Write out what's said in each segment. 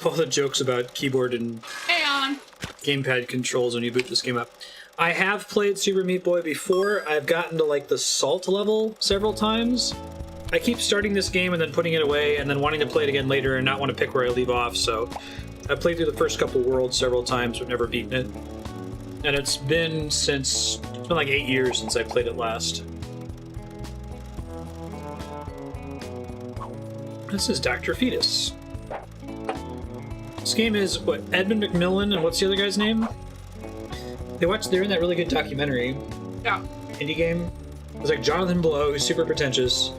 All the jokes about keyboard and Hey, on. gamepad controls when you boot this game up. I have played Super Meat Boy before. I've gotten to like the salt level several times. I keep starting this game and then putting it away and then wanting to play it again later and not want to pick where I leave off, so I played through the first couple worlds several times but never beaten it. And it's been like 8 years since I played it last. This is Dr. Fetus. This game is, what, Edmund McMillan and what's the other guy's name? They're in that really good documentary. Yeah. Indie game. It's like Jonathan Blow, who's super pretentious,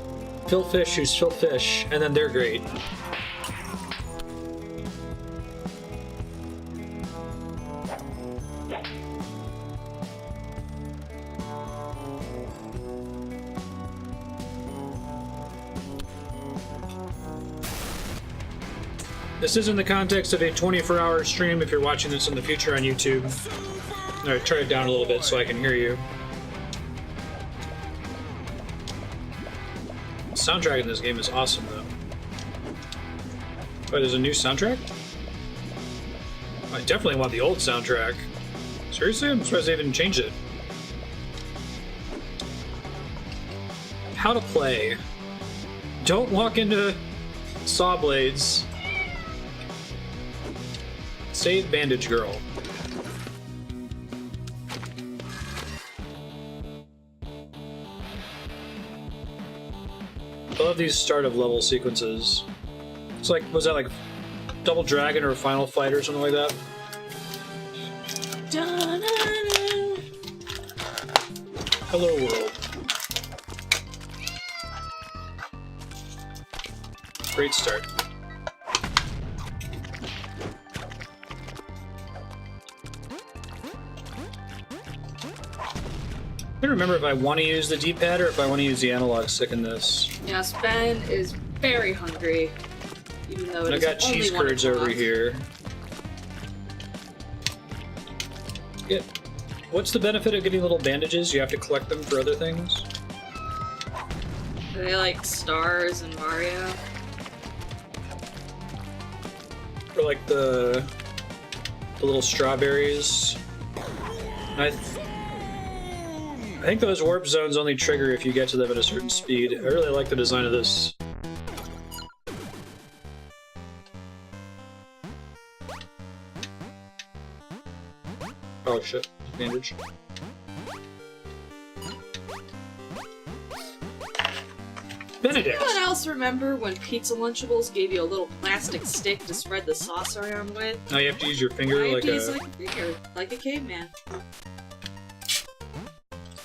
Phil Fish, who's Phil Fish, and then they're great. This is in the context of a 24-hour stream if you're watching this in the future on YouTube. Alright, turn it down a little bit so I can hear you. The soundtrack in this game is awesome, though. Oh, there's a new soundtrack? I definitely want the old soundtrack. Seriously? I'm surprised they even changed it. How to play. Don't walk into saw blades. Save Bandage Girl. I love these start of level sequences. It's like, was that like Double Dragon or Final Fight or something like that? Hello world. Great start. I don't remember if I want to use the D-pad or if I want to use the analog stick in this. Yes, Ben is very hungry, even though And I got cheese curds over here. Yeah. What's the benefit of getting little bandages? You have to collect them for other things? Are they like stars in Mario? Or like the little strawberries? I think those warp zones only trigger if you get to them at a certain speed. I really like the design of this. Oh shit, bandage. Benedict! Anyone else remember when Pizza Lunchables gave you a little plastic stick to spread the sauce around with? Now you have to use your finger I have like to a... use like a finger, like a caveman.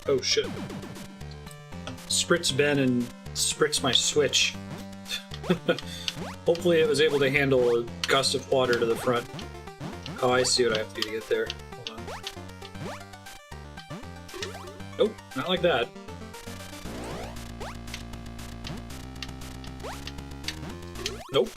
Oh shit. Spritz Ben and spritz my Switch. Hopefully it was able to handle a gust of water to the front. Oh, I see what I have to do to get there. Hold on. Nope, not like that. Nope.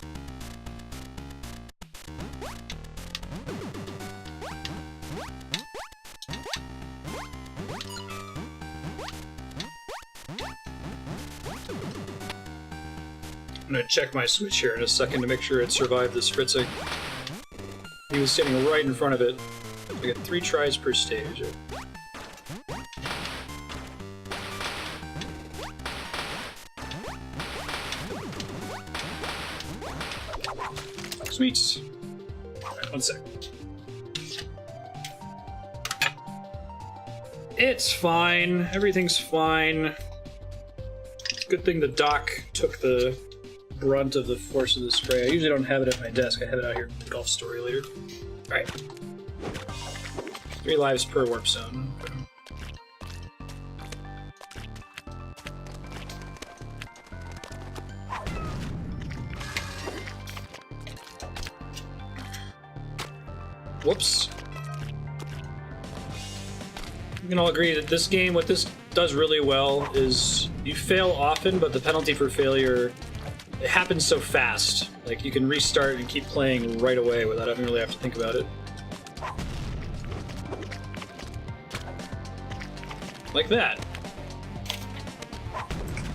I'm gonna check my Switch here in a second to make sure it survived the spritzing. He was standing right in front of it. I get 3 tries per stage. Sweet. Alright, 1 sec. It's fine. Everything's fine. Good thing the dock took the brunt of the force of the spray. I usually don't have it at my desk. I have it out here in the golf story later. Alright. 3 lives per warp zone. Whoops. We can all agree that this game, what this does really well is you fail often, but the penalty for failure, it happens so fast. Like, you can restart and keep playing right away without having to really have to think about it. Like that.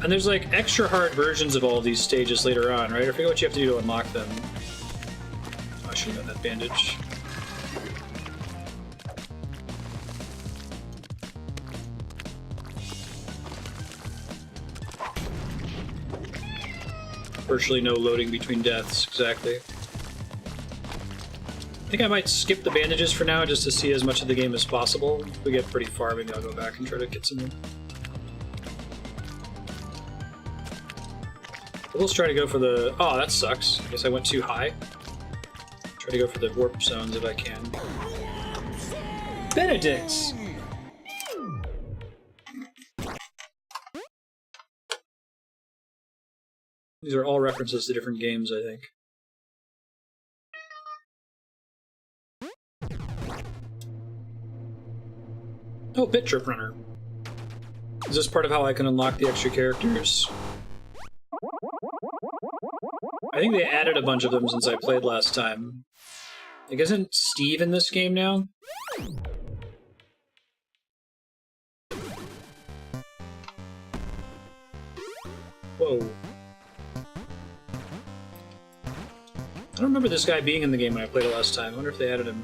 And there's like extra hard versions of all these stages later on, right? I forget what you have to do to unlock them. I should have got that bandage. Virtually no loading between deaths, exactly. I think I might skip the bandages for now just to see as much of the game as possible. If we get pretty far, maybe I'll go back and try to get some. We'll try to go for the... Oh, that sucks. I guess I went too high. Try to go for the warp zones if I can. Benedict! These are all references to different games, I think. Oh, Bit Trip Runner. Is this part of how I can unlock the extra characters? I think they added a bunch of them since I played last time. Like, isn't Steve in this game now? Whoa. I don't remember this guy being in the game when I played it last time. I wonder if they added him.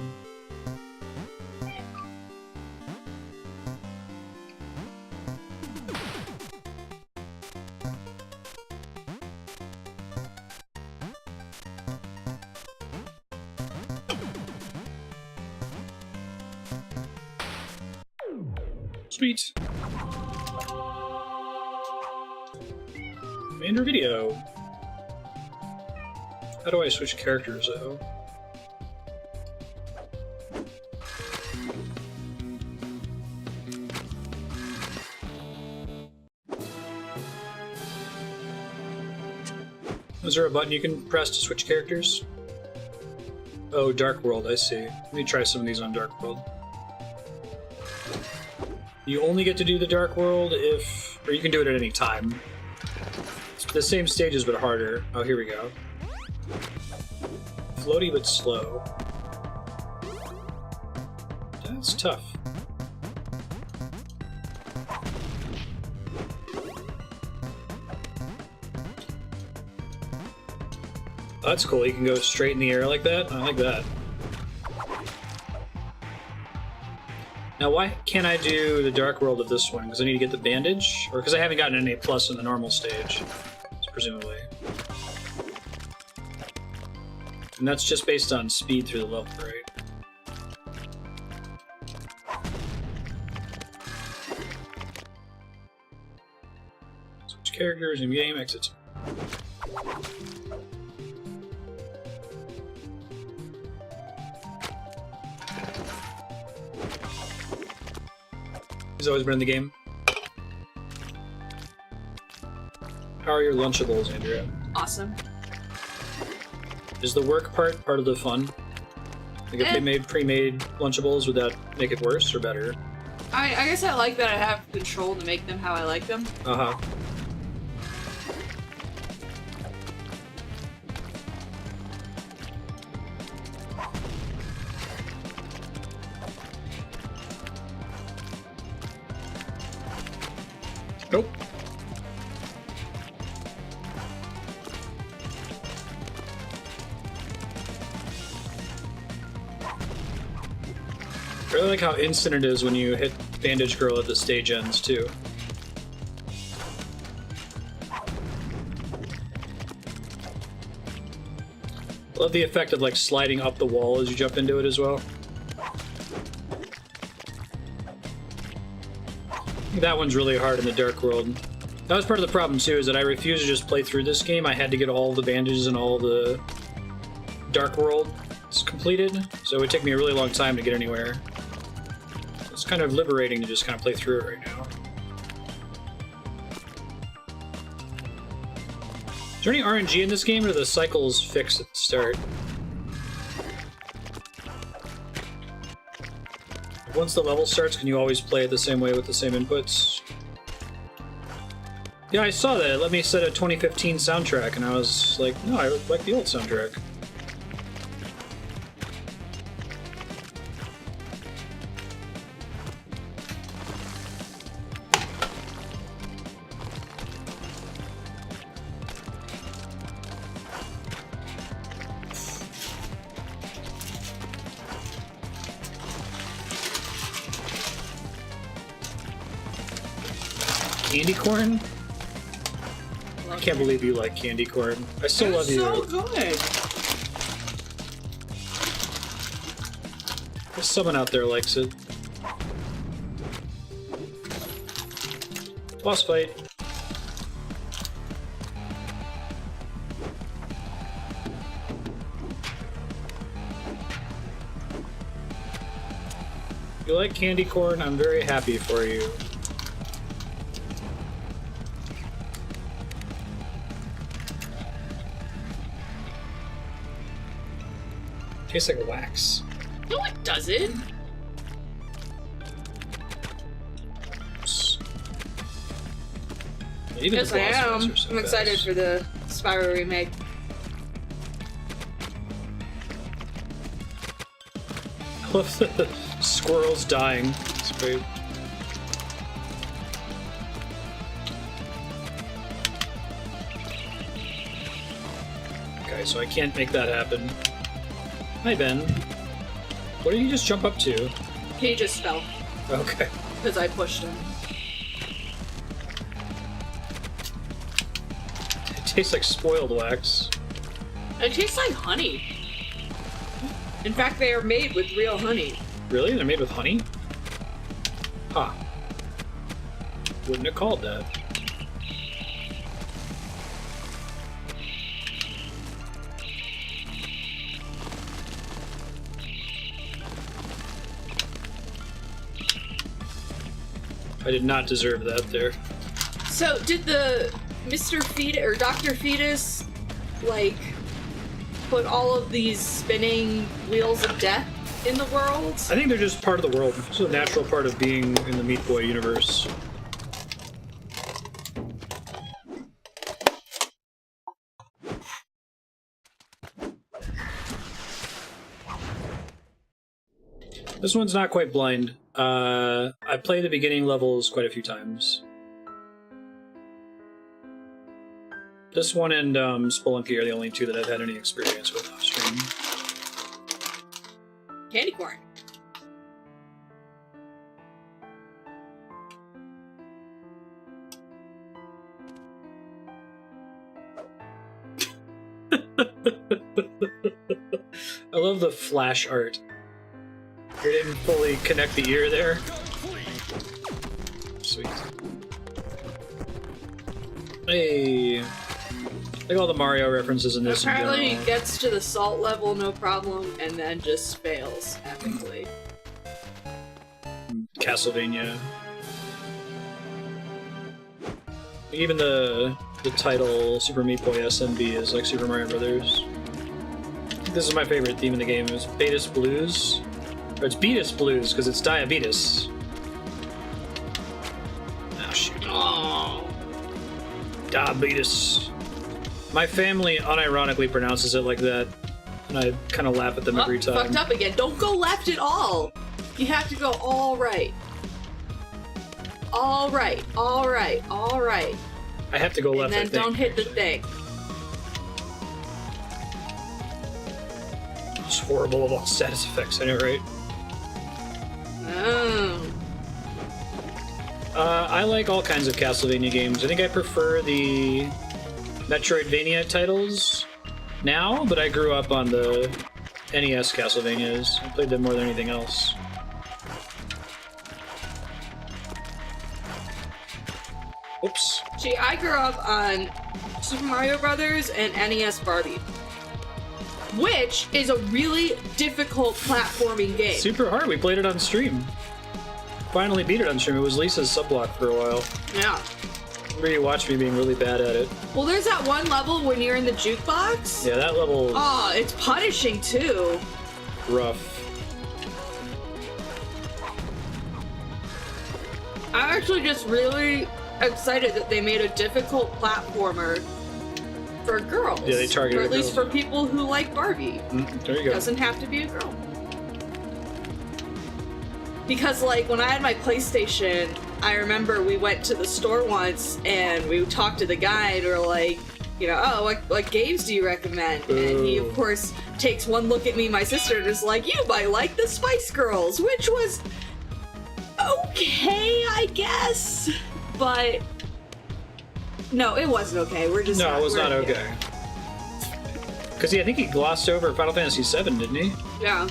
Sweet. Commander video. How do I switch characters, though? Is there a button you can press to switch characters? Oh, Dark World, I see. Let me try some of these on Dark World. You only get to do the Dark World if... or you can do it at any time. It's the same stages, but harder. Oh, here we go. Floaty, but slow. That's tough. Oh, that's cool. You can go straight in the air like that. I like that. Now, why can't I do the Dark World of this one? Because I need to get the bandage? Or because I haven't gotten an A+ in the normal stage, presumably. And that's just based on speed through the level, right? Switch characters, in game, exit. He's always been in the game. How are your Lunchables, Andrea? Awesome. Is the work part of the fun? Like if they made pre-made Lunchables, would that make it worse or better? I guess I like that I have control to make them how I like them. Uh-huh. Nope. I really like how instant it is when you hit Bandage Girl at the stage ends, too. Love the effect of, like, sliding up the wall as you jump into it as well. That one's really hard in the Dark World. That was part of the problem, too, is that I refused to just play through this game. I had to get all the bandages and all the Dark World completed, so it would take me a really long time to get anywhere. It's kind of liberating to just kind of play through it right now. Is there any RNG in this game, or are the cycles fixed at the start? Once the level starts, can you always play it the same way with the same inputs? Yeah, I saw that. It let me set a 2015 soundtrack, and I was like, no, I like the old soundtrack. candy corn? I can't believe you like candy corn. I still love you. It's so good. There's someone out there likes it. Boss fight. You like candy corn? I'm very happy for you. Tastes like wax. No, it doesn't. Even Yes, the I boss am. fights are so I'm excited fast. for the Spyro remake. I love the squirrels dying. It's great. Okay, so I can't make that happen. Hi, Ben. What did you just jump up to? He just fell Okay. because I pushed him. It tastes like spoiled wax. It tastes like honey. In fact, they are made with real honey. Really? They're made with honey? Huh. Wouldn't have called that. I did not deserve that there. So, did the Mr. Fetus or Dr. Fetus, like, put all of these spinning wheels of death in the world? I think they're just part of the world. It's a natural part of being in the Meat Boy universe. This one's not quite blind. I played the beginning levels quite a few times. This one and Spelunky are the only two that I've had any experience with off stream. Candy corn. I love the flash art. You didn't fully connect the ear there. Sweet. Hey. Like all the Mario references in this. Apparently, in he gets to the salt level no problem, and then just fails epically. Castlevania. Even the title Super Meat Boy SMB is like Super Mario Brothers. I think this is my favorite theme in the game. It's Beatus Blues. Or it's Beatus Blues because it's diabetes. Oh shoot. Oh. Diabetes. My family unironically pronounces it like that, and I kind of laugh at them every time. Fucked up again. Don't go left at all. You have to go all right. All right. All right. All right. I have to go left. And then I think, don't hit the actually. thing. It's horrible of all status effects. I know, right? Oh. I like all kinds of Castlevania games. I think I prefer the Metroidvania titles now, but I grew up on the NES Castlevanias. I played them more than anything else. Oops. See, I grew up on Super Mario Brothers and NES Barbie, which is a really difficult platforming game. Super hard. We played it on stream. Finally beat it on stream. It was Lisa's subblock for a while. Yeah. Remember you watched me being really bad at it. Well, there's that one level when you're in the jukebox. Yeah, that level is Oh, it's punishing too. rough. I'm actually just really excited that they made a difficult platformer for girls. Yeah, they targeted Or at least girls. for people who like Barbie. There you It go. doesn't have to be a girl. Because, like, when I had my PlayStation, I remember we went to the store once and we talked to the guy and we were like, you know, oh, what games do you recommend? And he, of Ooh. course, takes one look at me, my sister, and is like, you might like the Spice Girls, which was okay, I guess. But No, it wasn't okay. We're just No, it was not okay. Because I think he glossed over Final Fantasy VII, didn't he? Yeah.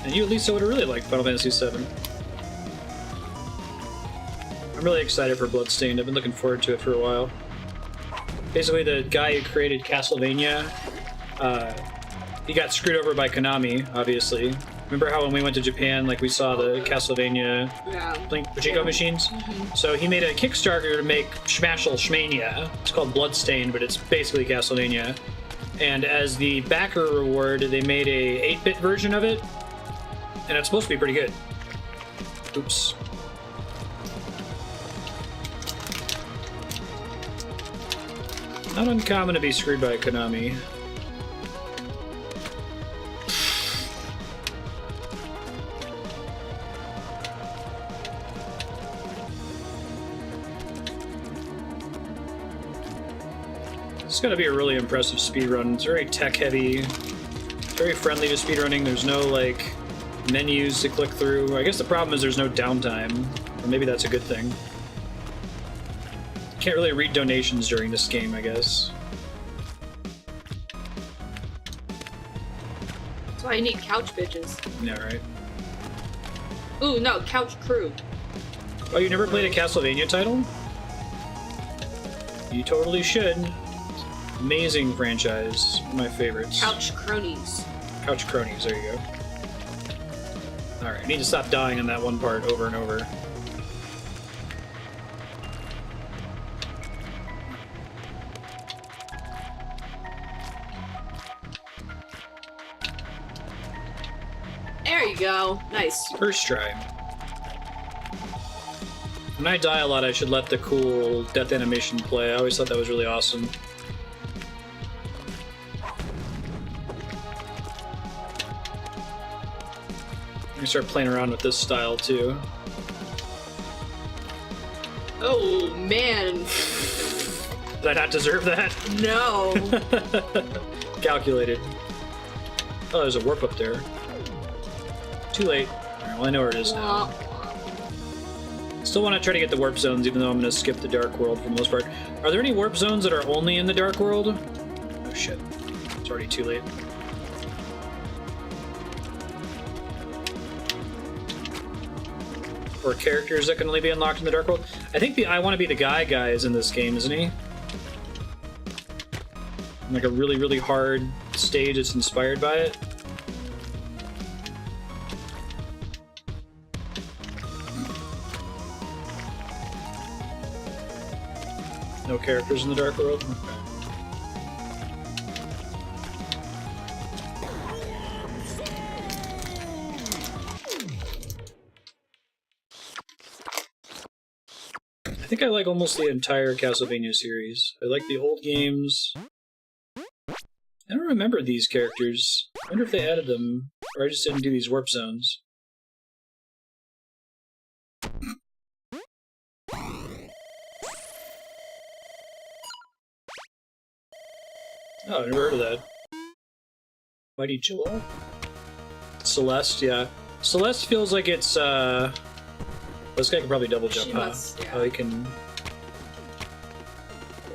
And you, Lisa, would have really liked Final Fantasy VII. I'm really excited for Bloodstained. I've been looking forward to it for a while. Basically, the guy who created Castlevania, he got screwed over by Konami, obviously. Remember how when we went to Japan, like, we saw the Castlevania Link Pachinko machines? Mm-hmm. So he made a Kickstarter to make Smashel Shmania. It's called Bloodstained, but it's basically Castlevania. And as the backer reward, they made a 8-bit version of it, and it's supposed to be pretty good. Oops. Not uncommon to be screwed by Konami. It's gotta be a really impressive speedrun. It's very tech-heavy, very friendly to speedrunning. There's no, like, menus to click through. I guess the problem is there's no downtime, or maybe that's a good thing. Can't really read donations during this game, I guess. That's why you need couch bitches. Yeah, right. Ooh, no, couch crew. Oh, you never played a Castlevania title? You totally should. Amazing franchise. One of my favorites. Couch cronies. Couch cronies, there you go. Alright, I need to stop dying on that one part over and over. There you go. Nice. First try. When I die a lot, I should let the cool death animation play. I always thought that was really awesome. I'm gonna start playing around with this style too. Oh, man. Did I not deserve that? No. Calculated. Oh, there's a warp up there. Too late. Alright, well, I know where it is now. Still want to try to get the warp zones, even though I'm going to skip the Dark World for the most part. Are there any warp zones that are only in the Dark World? Oh shit. It's already too late. Or characters that can only be unlocked in the Dark World? I think the I Want to Be the Guy is in this game, isn't he? Like a really, really hard stage that's inspired by it. No characters in the Dark World? Okay. I think I like almost the entire Castlevania series. I like the old games. I don't remember these characters. I wonder if they added them, or I just didn't do these warp zones. Oh, I've never heard of that. Mighty Joel? Celeste, yeah. Celeste feels like it's, this guy can probably double jump, She huh? must, yeah. Oh, he can...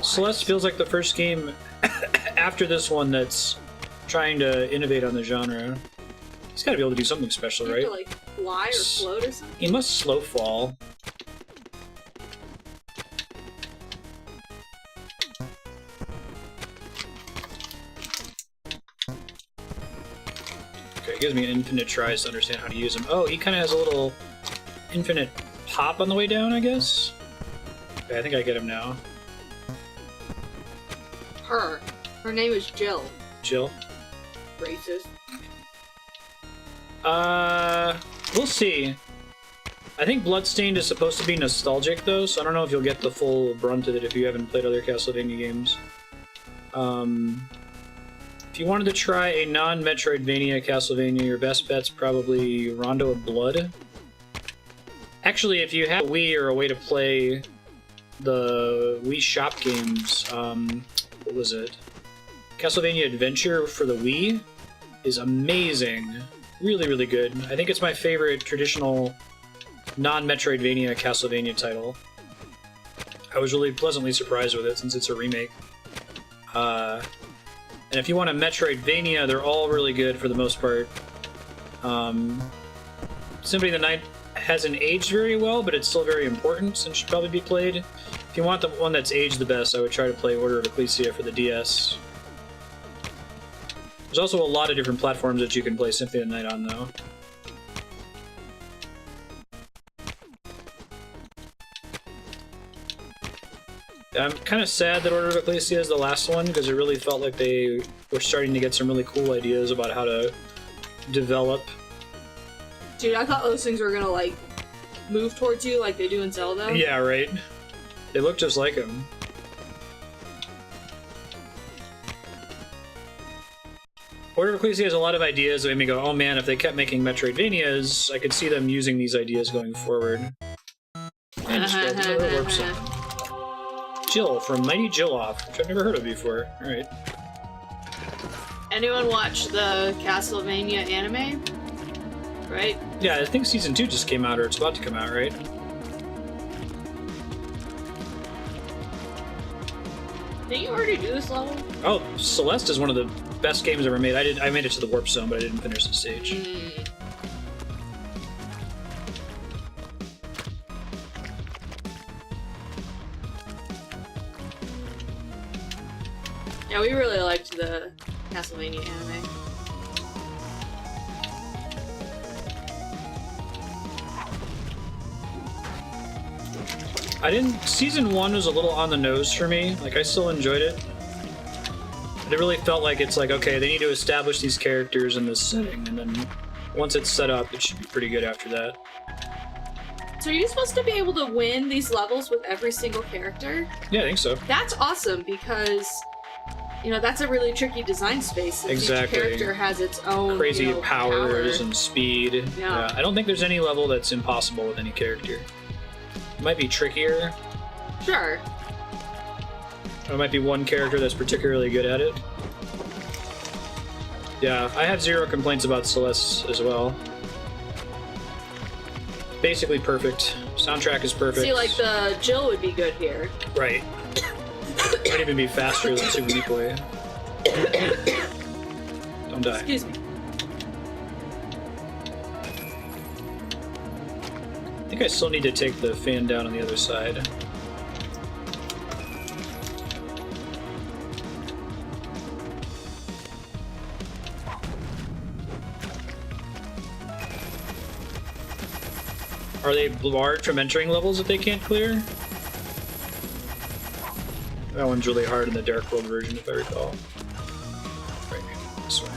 Celeste feels like the first game after this one that's trying to innovate on the genre. He's gotta be able to do something special, You right? have to, like, fly or float or something? He must slow fall. Okay, it gives me infinite tries to understand how to use him. Oh, he kind of has a little infinite pop on the way down, I guess? Okay, I think I get him now. Her. Her name is Jill. Jill? Racist. We'll see. I think Bloodstained is supposed to be nostalgic, though, so I don't know if you'll get the full brunt of it if you haven't played other Castlevania games. If you wanted to try a non-Metroidvania Castlevania, your best bet's probably Rondo of Blood. Actually, if you have a Wii or a way to play the Wii Shop games, what was it? Castlevania Adventure for the Wii is amazing. Really, really good. I think it's my favorite traditional non-Metroidvania Castlevania title. I was really pleasantly surprised with it since it's a remake. And if you want a Metroidvania, they're all really good for the most part. Symphony of the Night hasn't aged very well, but it's still very important and should probably be played. If you want the one that's aged the best, I would try to play Order of Ecclesia for the DS. There's also a lot of different platforms that you can play Symphony of the Night on, though. I'm kind of sad that Order of Ecclesia is the last one, because it really felt like they were starting to get some really cool ideas about how to develop. Dude, I thought those things were gonna, like, move towards you like they do in Zelda. Yeah, right? They look just like him. Order of Ecclesia has a lot of ideas that made me go, oh man, if they kept making Metroidvanias, I could see them using these ideas going forward. And just go, oh, that works. Jill from Mighty Jilloff, which I've never heard of before. Alright. Anyone watch the Castlevania anime? Right? Yeah, I think Season 2 just came out, or it's about to come out, right? Didn't you already do this level? Oh, Celeste is one of the best games ever made. I made it to the Warp Zone, but I didn't finish the stage. Yeah, we really liked the Castlevania anime. Season 1 was a little on the nose for me. Like, I still enjoyed it. But it really felt like it's like, okay, they need to establish these characters in this setting, and then once it's set up, it should be pretty good after that. So are you supposed to be able to win these levels with every single character? Yeah, I think so. That's awesome, because, you know, that's a really tricky design space. Exactly. Each character has its own crazy powers power. and speed. Yeah. I don't think there's any level that's impossible with any character. It might be trickier. Sure. There might be one character that's particularly good at it. Yeah, I have zero complaints about Celeste as well. Basically perfect. Soundtrack is perfect. See, like, the Jill would be good here. Right. Might even be faster than Super Meat Boy. Don't die. Excuse me. I think I still need to take the fan down on the other side. Are they barred from entering levels that they can't clear? That one's really hard in the Dark World version, if I recall. Right, this way.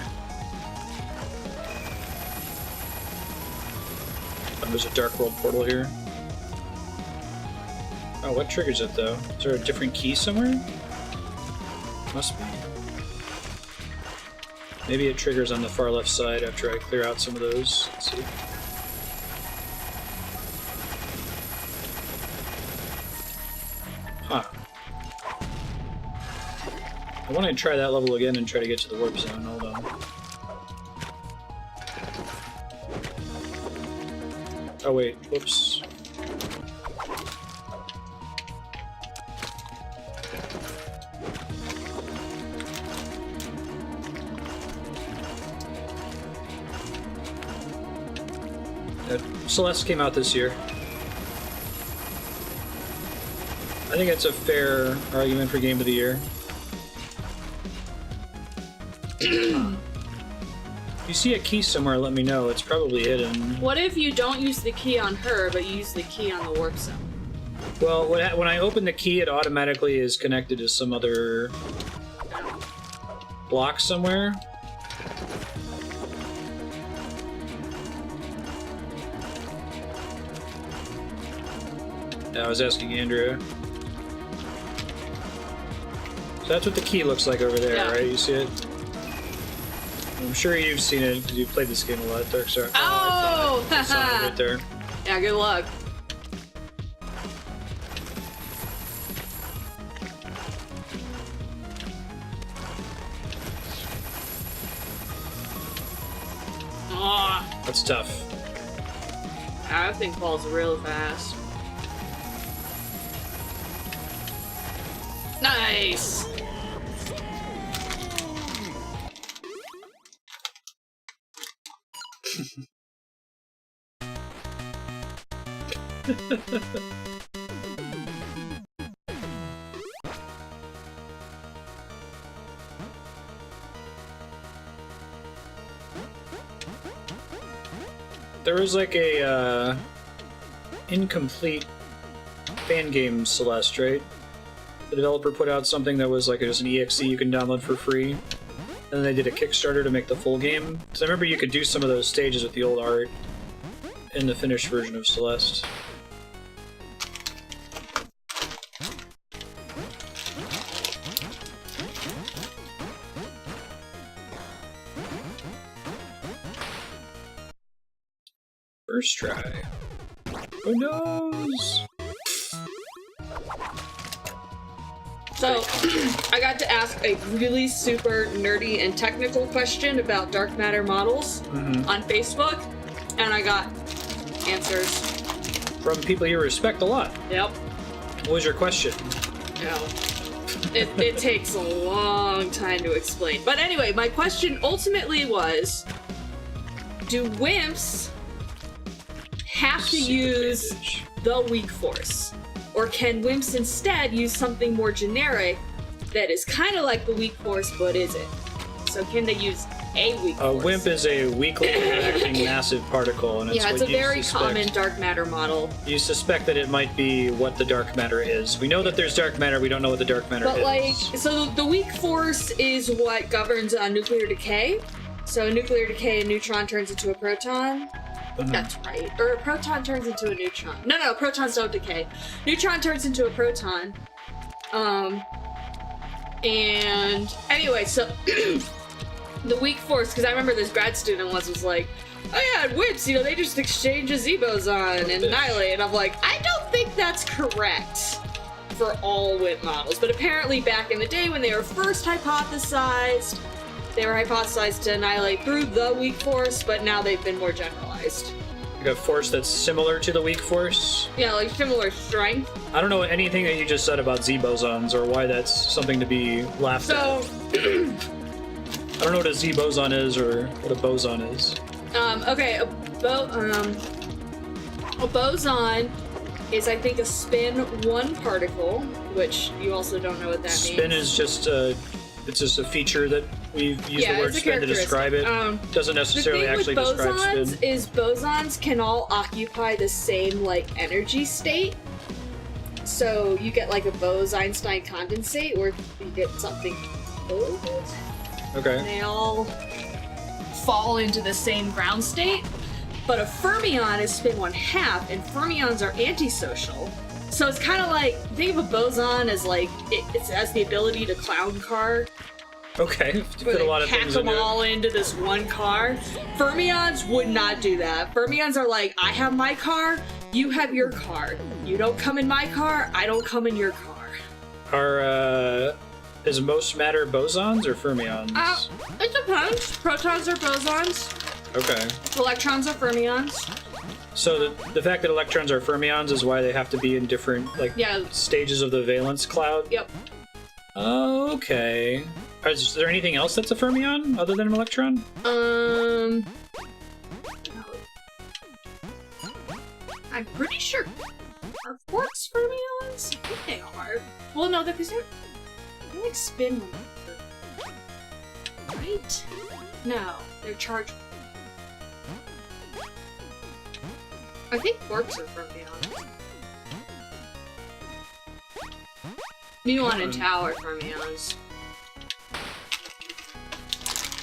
Oh, there's a Dark World portal here. Oh, what triggers it, though? Is there a different key somewhere? Must be. Maybe it triggers on the far left side after I clear out some of those. Let's see. Huh. I want to try that level again and try to get to the warp zone. Hold on. Oh wait, whoops. Celeste came out this year. I think it's a fair argument for Game of the Year. If you see a key somewhere, let me know. It's probably hidden. What if you don't use the key on her, but you use the key on the warp zone? Well, when I open the key, it automatically is connected to some other block somewhere. I was asking Andrea. So that's what the key looks like over there, yeah. Right? You see it? I'm sure you've seen it because you've played this game a lot, Darkstar. Oh! I saw it right there. Yeah, good luck. Oh, That's tough. that thing falls real fast. Nice! There was like a incomplete fan game Celeste, right? The developer put out something that was like just an EXE you can download for free. And then they did a Kickstarter to make the full game. So I remember you could do some of those stages with the old art in the finished version of Celeste. First try. Who knows? So, I got to ask a really super nerdy and technical question about dark matter models on Facebook, and I got answers. From people you respect a lot. Yep. What was your question? No. It takes a long time to explain. But anyway, my question ultimately was, do wimps have to use the weak force? Or can wimps instead use something more generic that is kind of like the weak force but isn't? So can they use a weak force? A wimp is a weakly interacting massive particle, and it's a very common dark matter model. You suspect that it might be what the dark matter is. We know that there's dark matter, we don't know what the dark matter is. But like, so the weak force is what governs nuclear decay. So nuclear decay, a neutron turns into a proton. That's right. Or a proton turns into a neutron. No, protons don't decay. Neutron turns into a proton. And anyway, so the weak force, because I remember this grad student once was like, oh yeah, wimps, they just exchange a Z boson and annihilate. And I'm like, I don't think that's correct for all wimp models. But apparently back in the day when they were first hypothesized, they were hypothesized to annihilate through the weak force, but now they've been more generalized. Like a force that's similar to the weak force? Yeah, like similar strength. I don't know anything that you just said about Z bosons or why that's something to be laughed at. I don't know what a Z boson is or what a boson is. Okay, a boson is, I think, a spin 1 particle, which you also don't know what that means. Spin is just it's just a feature that we use the word spin to describe it. Doesn't necessarily actually describe spin. The thing with bosons is bosons can all occupy the same, energy state. So you get, a Bose-Einstein condensate, where you get something close. Okay. And they all fall into the same ground state. But a fermion is spin 1/2, and fermions are antisocial. So it's kind of like, think of a boson as it has the ability to clown car. Okay, Where a lot of pack them all into this one car. Fermions would not do that. Fermions are like, I have my car, you have your car. You don't come in my car, I don't come in your car. Is most matter bosons or fermions? It depends. Protons are bosons. Okay. Electrons are fermions. So the fact that electrons are fermions is why they have to be in different stages of the valence cloud? Yep. Okay. Is there anything else that's a fermion other than an electron? I'm pretty sure. Are quarks fermions? I think they are. Well, no, because they're spin. Right? No, they're charged. I think quarks are fermions. Muon and tau are fermions.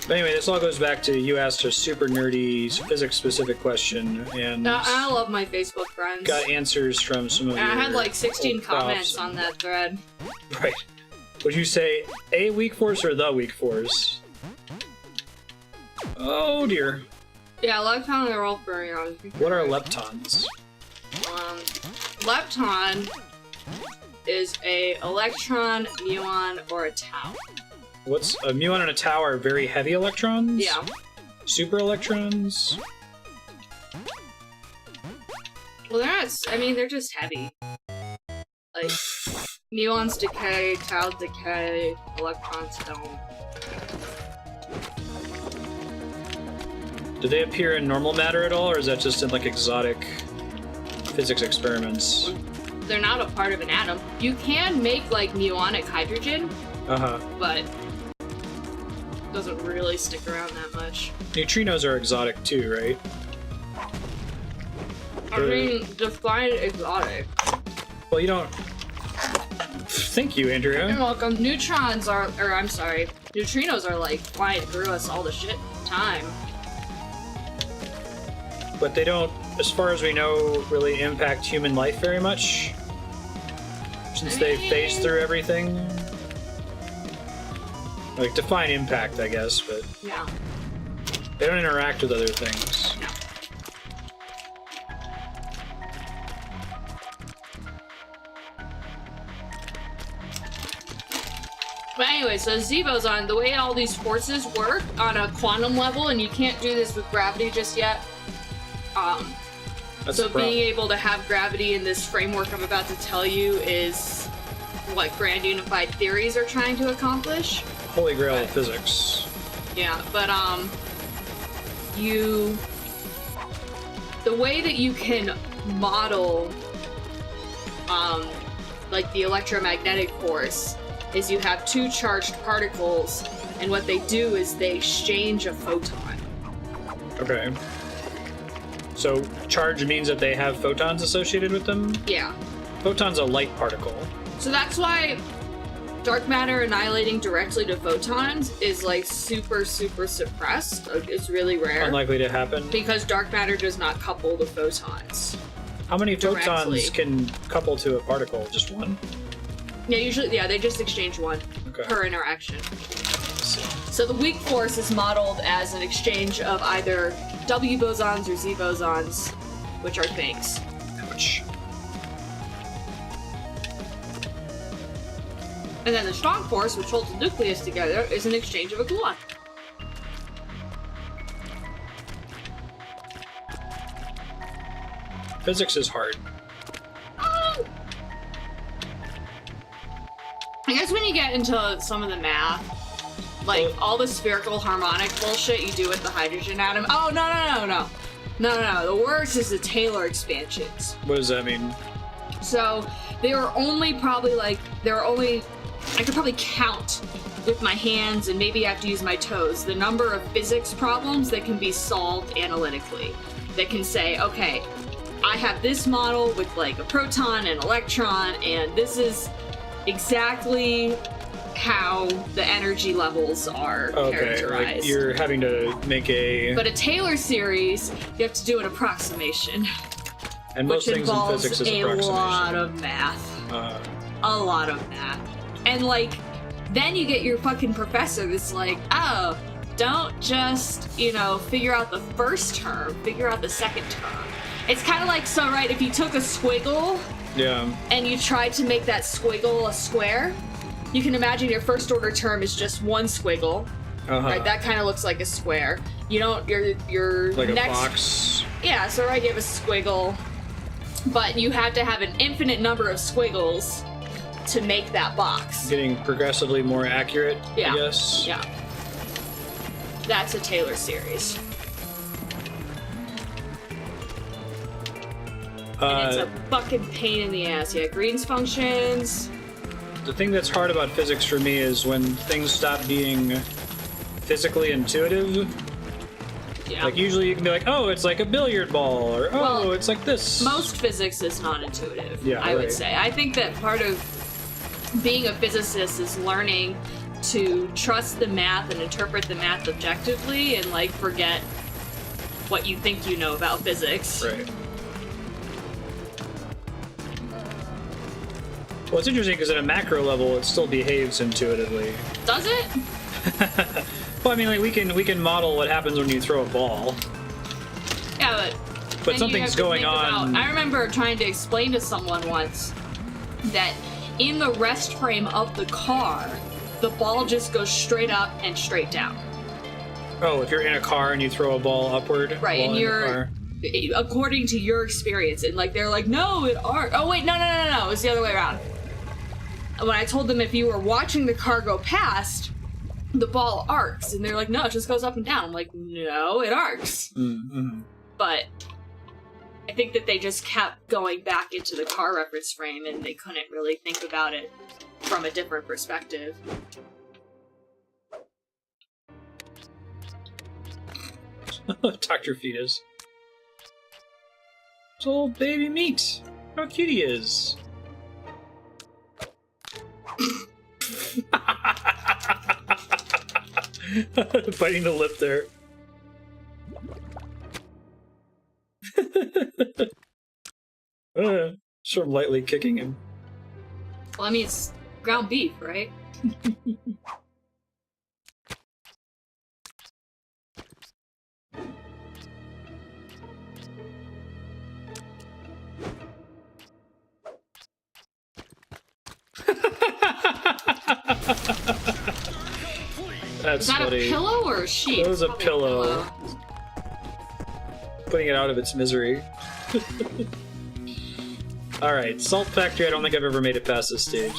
But anyway, this all goes back to you asked a super nerdy physics-specific question, and I love my Facebook friends. Got answers from some of I had 16 comments and... on that thread. Right. Would you say a weak force or the weak force? Oh dear. Yeah, leptons are all fermions. What are leptons? Lepton is a electron, muon, or a tau. What's a muon and a tau are very heavy electrons? Yeah. Super electrons? Well, they're not. I mean, they're just heavy. Muons decay, tau decay, electrons don't. Do they appear in normal matter at all, or is that just in like exotic physics experiments? They're not a part of an atom. You can make like muonic hydrogen, but it doesn't really stick around that much. Neutrinos are exotic too, right? I mean, define exotic. Well, you don't. Thank you, Andrea. You're welcome. Neutrinos are like flying through us all the shit time. But they don't, as far as we know, really impact human life very much. Since they phase through everything. Like, define impact, I guess, but... Yeah. They don't interact with other things. No. But anyway, so Z-boson, the way all these forces work on a quantum level, and you can't do this with gravity just yet. So being able to have gravity in this framework I'm about to tell you is what grand unified theories are trying to accomplish. Holy grail of physics. Yeah, but the way that you can model like the electromagnetic force is you have two charged particles, and what they do is they exchange a photon. Okay. So charge means that they have photons associated with them? Yeah. Photon's a light particle. So that's why dark matter annihilating directly to photons is like super, super suppressed. It's really rare. Unlikely to happen. Because dark matter does not couple to photons. How many directly. photons can couple to a particle? Just one? Yeah, usually, they just exchange one per interaction. So the weak force is modeled as an exchange of either W bosons or Z bosons, which are things. Ouch. And then the strong force, which holds the nucleus together, is an exchange of a gluon. Physics is hard. I guess when you get into some of the math, like all the spherical harmonic bullshit you do with the hydrogen atom. Oh, no. The worst is the Taylor expansions. What does that mean? So they were only I could probably count with my hands and maybe I have to use my toes the number of physics problems that can be solved analytically. That can say, okay, I have this model with like a proton and electron, and this is exactly how the energy levels are characterized. Like you're having to make But a Taylor series, you have to do an approximation. And most things in physics is approximation. A lot of math. A lot of math. And like, then you get your fucking professor that's like, oh, don't just, figure out the first term, figure out the second term. It's kind of like, so right, if you took a squiggle and you tried to make that squiggle a square, you can imagine your first order term is just one squiggle. Right, that kind of looks like a square. You don't, your like next... a box? Yeah, so right, you have a squiggle, but you have to have an infinite number of squiggles to make that box. Getting progressively more accurate, I guess? Yeah. That's a Taylor series. And it's a fucking pain in the ass. Yeah, Green's functions. The thing that's hard about physics for me is when things stop being physically intuitive. Yeah. Like, usually you can be like, oh, it's like a billiard ball, or oh, it's like this. Most physics is not intuitive, yeah, I would say. I think that part of being a physicist is learning to trust the math and interpret the math objectively and, like, forget what you think you know about physics. Right. Well, it's interesting because at a macro level, it still behaves intuitively. Does it? Well, I mean, like we can model what happens when you throw a ball. Yeah, but something's going on. I remember trying to explain to someone once that in the rest frame of the car, the ball just goes straight up and straight down. Oh, if you're in a car and you throw a ball upward, right? And you're, according to your experience, and like they're like, no, it aren't. Oh wait, no, it's the other way around. when I told them if you were watching the car go past, the ball arcs, and they're like, no, it just goes up and down. I'm like, no, it arcs. Mm-hmm. But I think that they just kept going back into the car reference frame, and they couldn't really think about it from a different perspective. Dr. Fetus. It's old baby meat. How cute he is. Biting the lip there. Sort of lightly kicking him. Well, I mean, it's ground beef, right? That's Is that funny. a pillow or a sheet? That was a Probably pillow. Putting it out of its misery. Alright, Salt Factory, I don't think I've ever made it past this stage.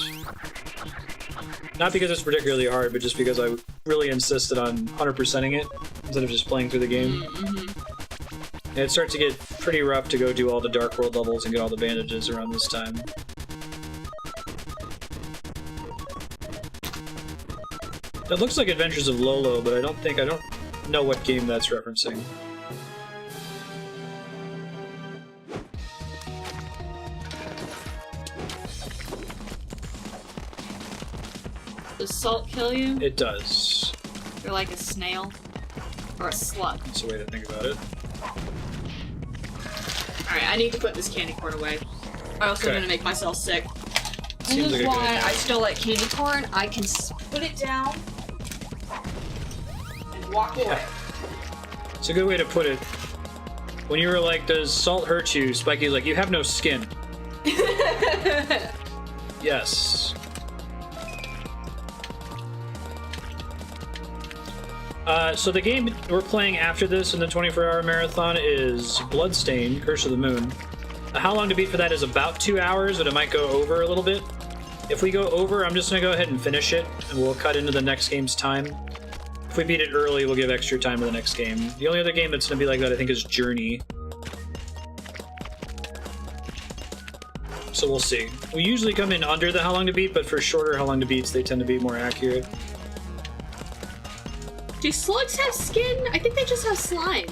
Not because it's particularly hard, but just because I really insisted on 100%ing it instead of just playing through the game. Mm-hmm. And it starts to get pretty rough to go do all the Dark World levels and get all the bandages around this time. That looks like Adventures of Lolo, but I don't know what game that's referencing. Does salt kill you? It does. You're like a snail. Or a slug. That's a way to think about it. Alright, I need to put this candy corn away. Or else I'm Okay. gonna make myself sick. Seems This like is a good why idea. I still like candy corn. I can put it down and walk away. It's a good way to put it. When you were like, does salt hurt you? Spikey's like, you have no skin. Yes. So the game we're playing after this in the 24-hour marathon is Bloodstained, Curse of the Moon. How long to beat for that is about 2 hours, but it might go over a little bit. If we go over, I'm just going to go ahead and finish it, and we'll cut into the next game's time. If we beat it early, we'll give extra time to the next game. The only other game that's going to be like that, I think, is Journey. So we'll see. We usually come in under the how long to beat, but for shorter how long to beats, they tend to be more accurate. Do slugs have skin? I think they just have slime.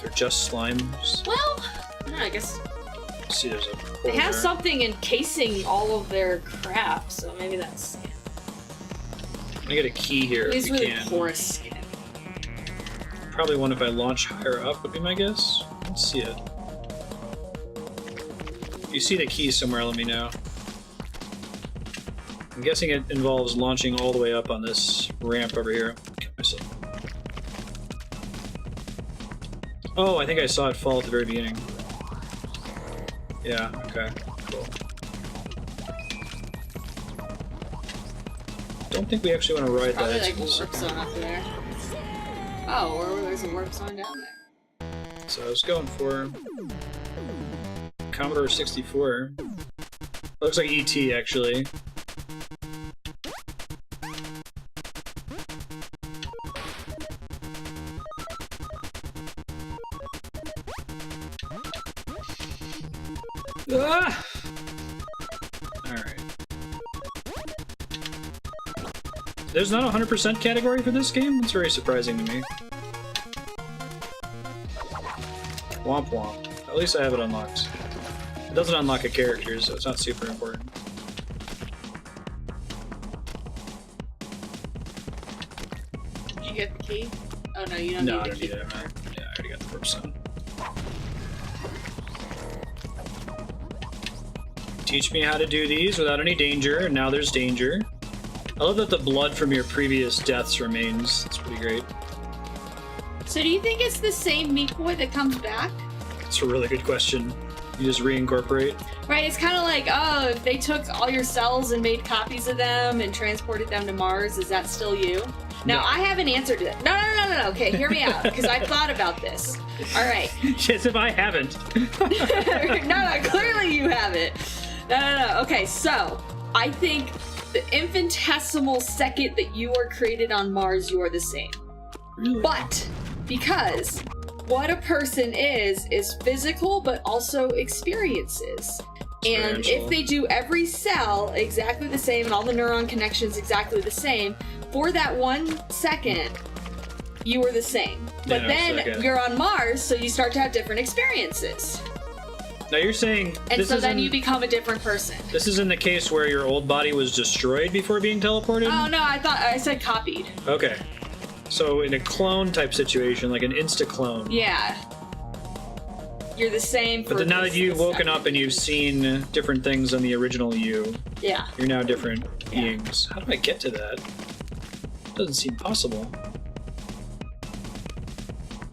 They're just slimes. Well, I don't know, I guess Let's see, there's a hole they have there. something encasing all of their crap, so maybe that's skin. I'm gonna get a key here It if is we really can. porous skin. Probably one if I launch higher up would be my guess. Let's see it. If you see the key somewhere, let me know. I'm guessing it involves launching all the way up on this ramp over here. Oh, I think I saw it fall at the very beginning. Yeah, okay, cool. Don't think we actually want to ride Probably that. like a warp zone up there. Oh, or there's a warp zone down there. So I was going for Commodore 64. Looks like ET actually. Ah! Alright. There's not a 100% category for this game? That's very surprising to me. Womp womp. At least I have it unlocked. It doesn't unlock a character, so it's not super important. Did you get the key? Oh no, you don't No, I need don't the need key. it. Yeah, I already got the first one. Teach me how to do these without any danger, and now there's danger. I love that the blood from your previous deaths remains. That's pretty great. So do you think it's the same Meat Boy that comes back? It's a really good question. You just reincorporate. Right, it's kind of like, oh, if they took all your cells and made copies of them and transported them to Mars, is that still you? Now, No. I have an answer to that. No. Okay, hear me out, because I thought about this. All right. Yes, if I haven't. No, clearly you haven't. No. Okay, so I think the infinitesimal second that you are created on Mars, you are the same. Really? But because what a person is physical, but also experiences. And if they do every cell exactly the same and all the neuron connections exactly the same, for that 1 second, you are the same. But then you're on Mars, so you start to have different experiences. Now you're saying... And so then you become a different person. This is in the case where your old body was destroyed before being teleported? Oh, no, I said copied. Okay. So in a clone type situation, like an insta-clone. Yeah. You're the same for... But now that you've woken up and you've seen different things than the original you, yeah, you're now different beings. How do I get to that? Doesn't seem possible.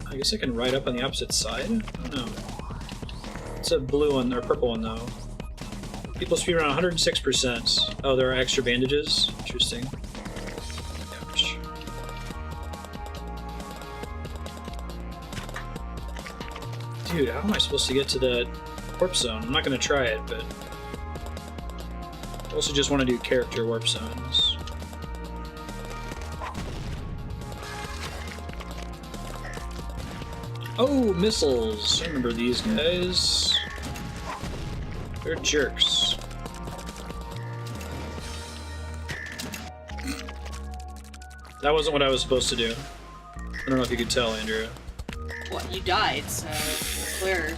I guess I can ride up on the opposite side? I don't know. It's a blue one, or purple one, though. People speed around 106%. Oh, there are extra bandages? Interesting. Ouch. Dude, how am I supposed to get to that warp zone? I'm not gonna try it, but... I also just want to do character warp zones. Oh, missiles! I remember these guys. They're jerks. That wasn't what I was supposed to do. I don't know if you could tell, Andrea. Well, you died, so clear,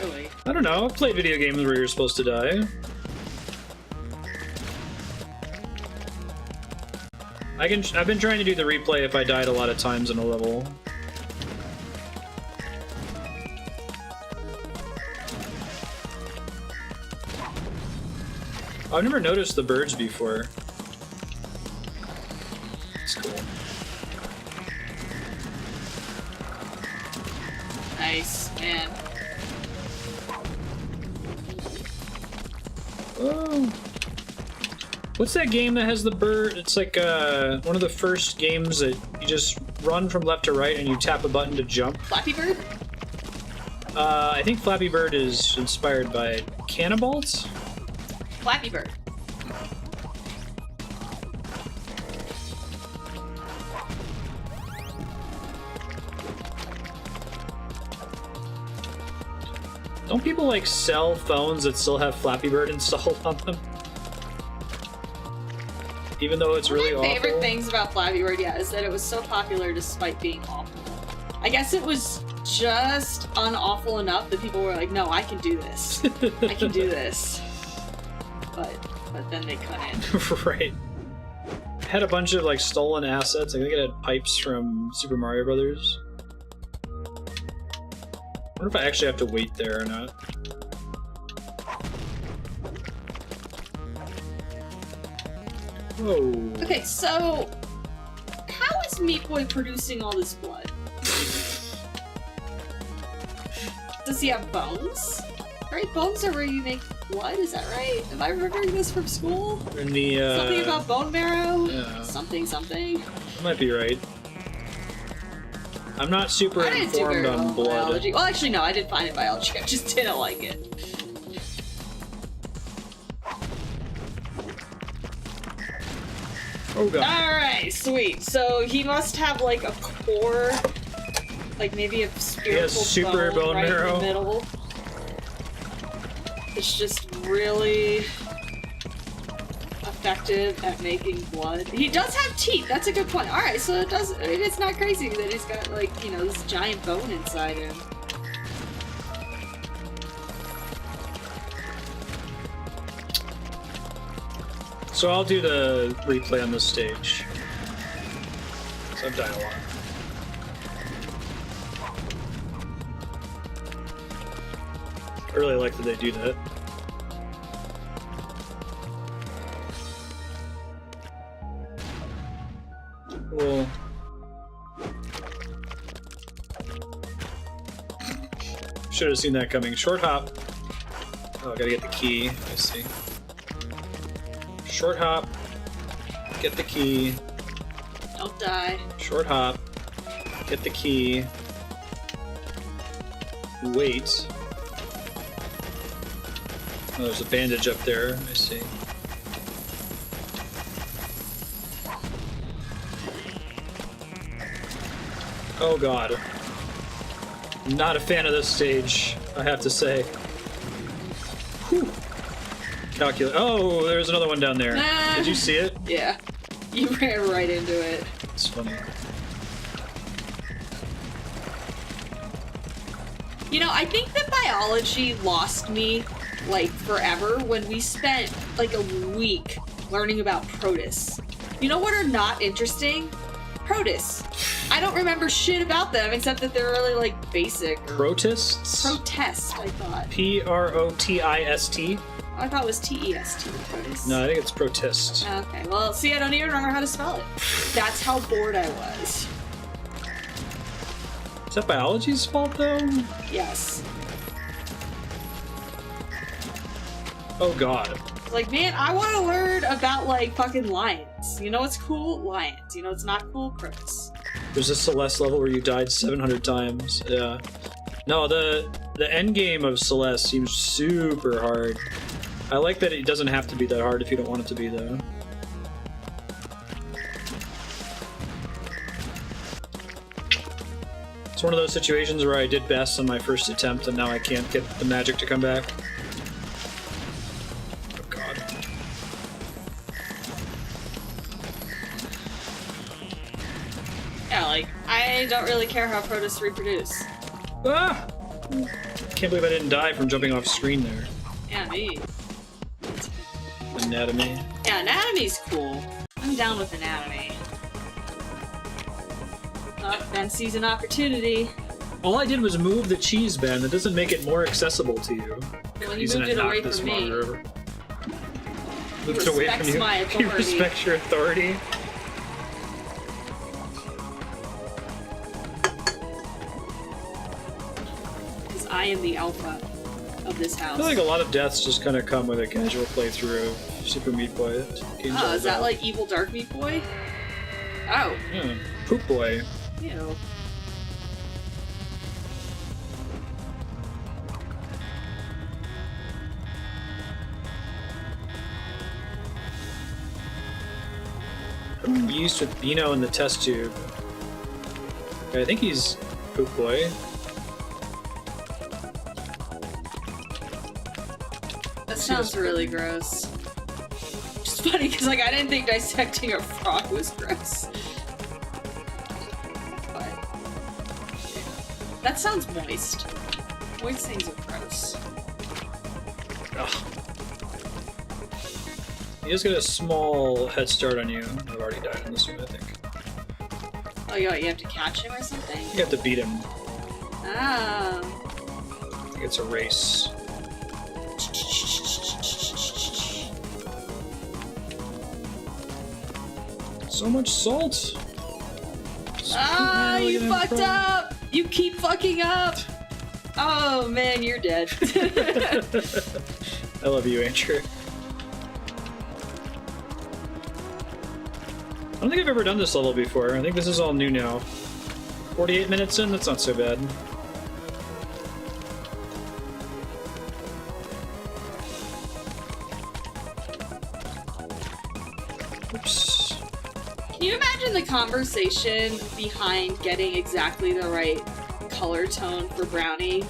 really. I don't know. I've played video games where you're supposed to die. I've been trying to do the replay if I died a lot of times in a level. I've never noticed the birds before. It's cool. Nice, man. Oh. What's that game that has the bird? It's like one of the first games that you just run from left to right and you tap a button to jump. Flappy Bird? I think Flappy Bird is inspired by Cannibals? Flappy Bird. Don't people like sell phones that still have Flappy Bird installed on them? Even though it's really awful. One of my favorite things about Flappy Bird, is that it was so popular despite being awful. I guess it was just unawful enough that people were like, no, I can do this. I can do this. But then they couldn't. Right. Had a bunch of like stolen assets. I think it had pipes from Super Mario Brothers. I wonder if I actually have to wait there or not. Whoa. Okay, so how is Meat Boy producing all this blood? Does he have bones? Right, bones are where you make blood, is that right? Am I remembering this from school? In the, something about bone marrow? Yeah. Something. Might be right. I'm not super informed on blood. Biology. Well, actually, no, I did fine in biology. I just didn't like it. Oh god. Alright, sweet. So he must have like a core, like maybe a spiritual super bone right marrow. in the middle. It's just really effective at making blood. He does have teeth. That's a good point. All right, so it's not crazy that he's got like, you know, this giant bone inside him. So I'll do the replay on this stage. So I've died a lot. I really like that they do that. Cool. Should have seen that coming. Short hop. Oh, I gotta get the key. I see. Short hop. Get the key. Don't die. Short hop. Get the key. Wait. Oh, there's a bandage up there. I see. Oh god. Not a fan of this stage, I have to say. Whew. Calculate. Oh, there's another one down there. Did you see it? Yeah. You ran right into it. It's funny. You know, I think that biology lost me, like, forever when we spent, like, a week learning about protists. You know what are not interesting? Protists. I don't remember shit about them except that they're really, like, basic. Protists? Protest, I thought. Protist? I thought it was T-E-S-T, protist. No, I think it's protist. Okay, well, see, I don't even remember how to spell it. That's how bored I was. Is that biology's fault, though? Yes. Oh god. Like, man, I want to learn about, like, fucking lions. You know what's cool? Lions. You know what's not cool? Protists. There's a Celeste level where you died 700 times. Yeah. No, the end game of Celeste seems super hard. I like that it doesn't have to be that hard if you don't want it to be, though. It's one of those situations where I did best on my first attempt and now I can't get the magic to come back. Oh god. Yeah, like, I don't really care how protists reproduce. Ah! Can't believe I didn't die from jumping off screen there. Yeah, me. Anatomy. Yeah, anatomy's cool. I'm down with anatomy. Oh, Ben sees an opportunity. All I did was move the cheese, Ben. That doesn't make it more accessible to you. Well, he He's moved gonna it knock away this from me. monitor over. He Moved it away from respects you. my He authority. respects your authority. Because I am the alpha of this I house. feel like a lot of deaths just kind of come with a casual playthrough of Super Meat Boy. Game's all Oh, is that about. like Evil Dark Meat Boy? Oh. Yeah. Poop Boy. Ew. Used with Beano in the test tube. I think he's Poop Boy. That sounds really gross. It's funny because, like, I didn't think dissecting a frog was gross. But that sounds moist. Moist things are gross. Ugh. He does get a small head start on you. I've already died in this one, I think. Oh, you have to catch him or something? You have to beat him. Ah. I think it's a race. So much salt! Ah, you fucked up! You keep fucking up! Oh man, you're dead. I love you, Andrew. I don't think I've ever done this level before. I think this is all new now. 48 minutes in? That's not so bad. Oops. Can you imagine the conversation behind getting exactly the right color tone for Brownie?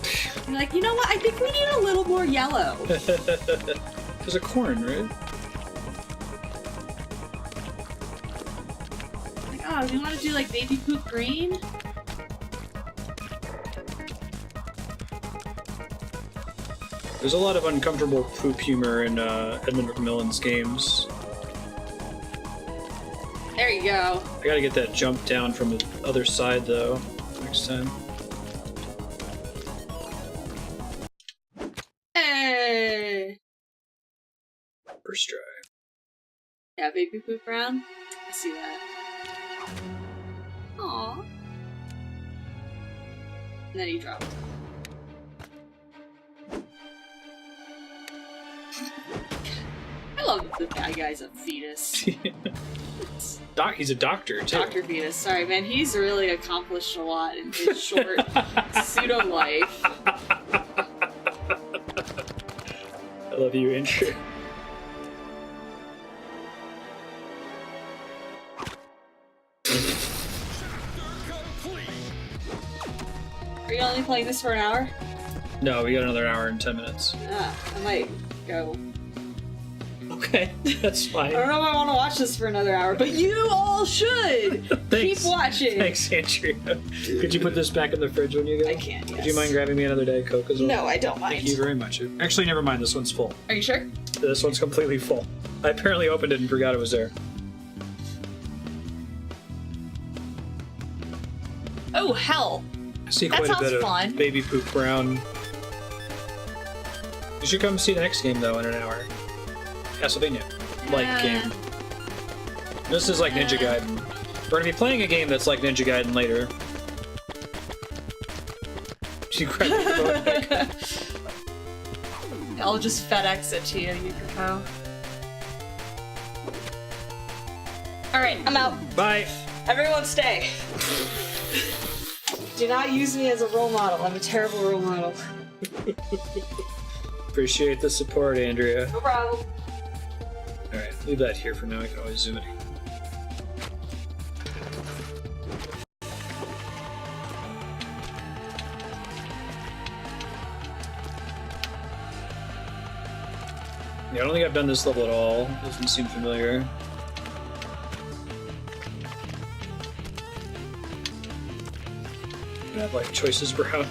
You're like, you know what? I think we need a little more yellow. There's a corn, right? Like, oh, do you want to do like baby poop green? There's a lot of uncomfortable poop humor in Edmund McMillan's games. There you go. I gotta get that jump down from the other side, though, next time. Hey. First try. Yeah, baby poop brown. I see that. Aww. And then he dropped. I love that the bad guy's a fetus. He's a doctor, too. Dr. Fetus. Sorry, man. He's really accomplished a lot in his short pseudo life. I love you, Andrew. Are you only playing this for an hour? No, we got another hour and 10 minutes. Ah, I might go. Okay, that's fine. I don't know if I want to watch this for another hour, but you all should! Thanks. Keep watching! Thanks, Andrea. Could you put this back in the fridge when you go? I can, yes. Would you mind grabbing me another Diet Coke as well? No, I don't mind. Thank you very much. Actually, never mind. This one's full. Are you sure? This one's completely full. I apparently opened it and forgot it was there. Oh, hell! I see That quite a bit sounds of fun. baby poop brown. You should come see the next game, though, in an hour. Castlevania. Like game. This is like Ninja Gaiden. We're gonna be playing a game that's like Ninja Gaiden later. You grab the phone. I'll just FedEx it to you, Yukiko. Alright, I'm out. Bye! Everyone stay. Do not use me as a role model. I'm a terrible role model. Appreciate the support, Andrea. No problem. Alright, leave that here for now. I can always zoom it. Yeah, I don't think I've done this level at all. Doesn't seem familiar. I have like choices brown.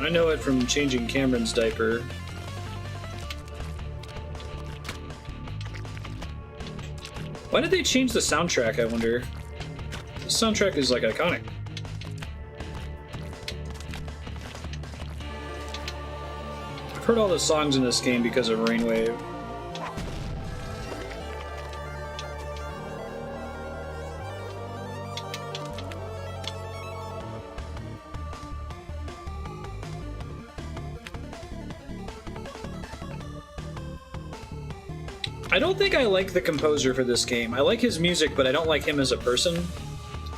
I know it from changing Cameron's diaper. Why did they change the soundtrack, I wonder? The soundtrack is like iconic. I've heard all the songs in this game because of Rainwave. I don't think I like the composer for this game. I like his music, but I don't like him as a person.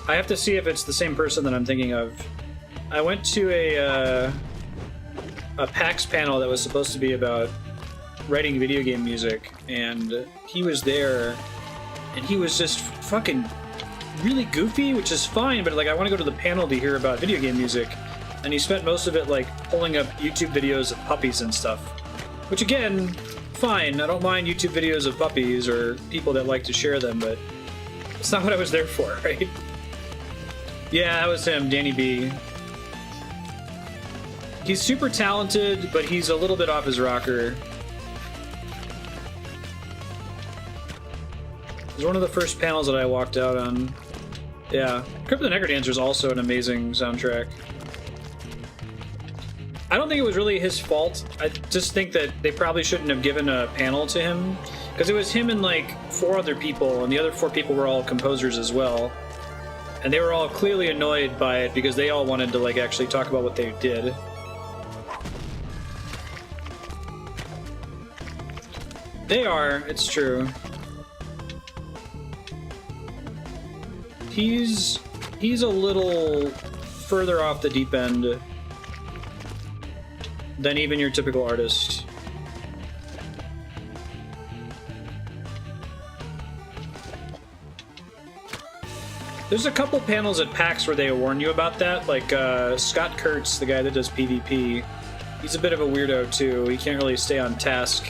I have to see if it's the same person that I'm thinking of. I went to a PAX panel that was supposed to be about writing video game music, and he was there, and he was just fucking really goofy, which is fine, but like I want to go to the panel to hear about video game music, and he spent most of it like pulling up YouTube videos of puppies and stuff, which again, fine. I don't mind YouTube videos of puppies or people that like to share them, but it's not what I was there for, right? Yeah, that was him, Danny B. He's super talented, but he's a little bit off his rocker. It was one of the first panels that I walked out on. Yeah, Crypt of the Necrodancer is also an amazing soundtrack. I don't think it was really his fault. I just think that they probably shouldn't have given a panel to him, because it was him and like 4 other people, and the other 4 people were all composers as well. And they were all clearly annoyed by it because they all wanted to like actually talk about what they did. They are, it's true. He's a little further off the deep end than even your typical artist. There's a couple panels at PAX where they warn you about that, like Scott Kurtz, the guy that does PvP. He's a bit of a weirdo too. He can't really stay on task,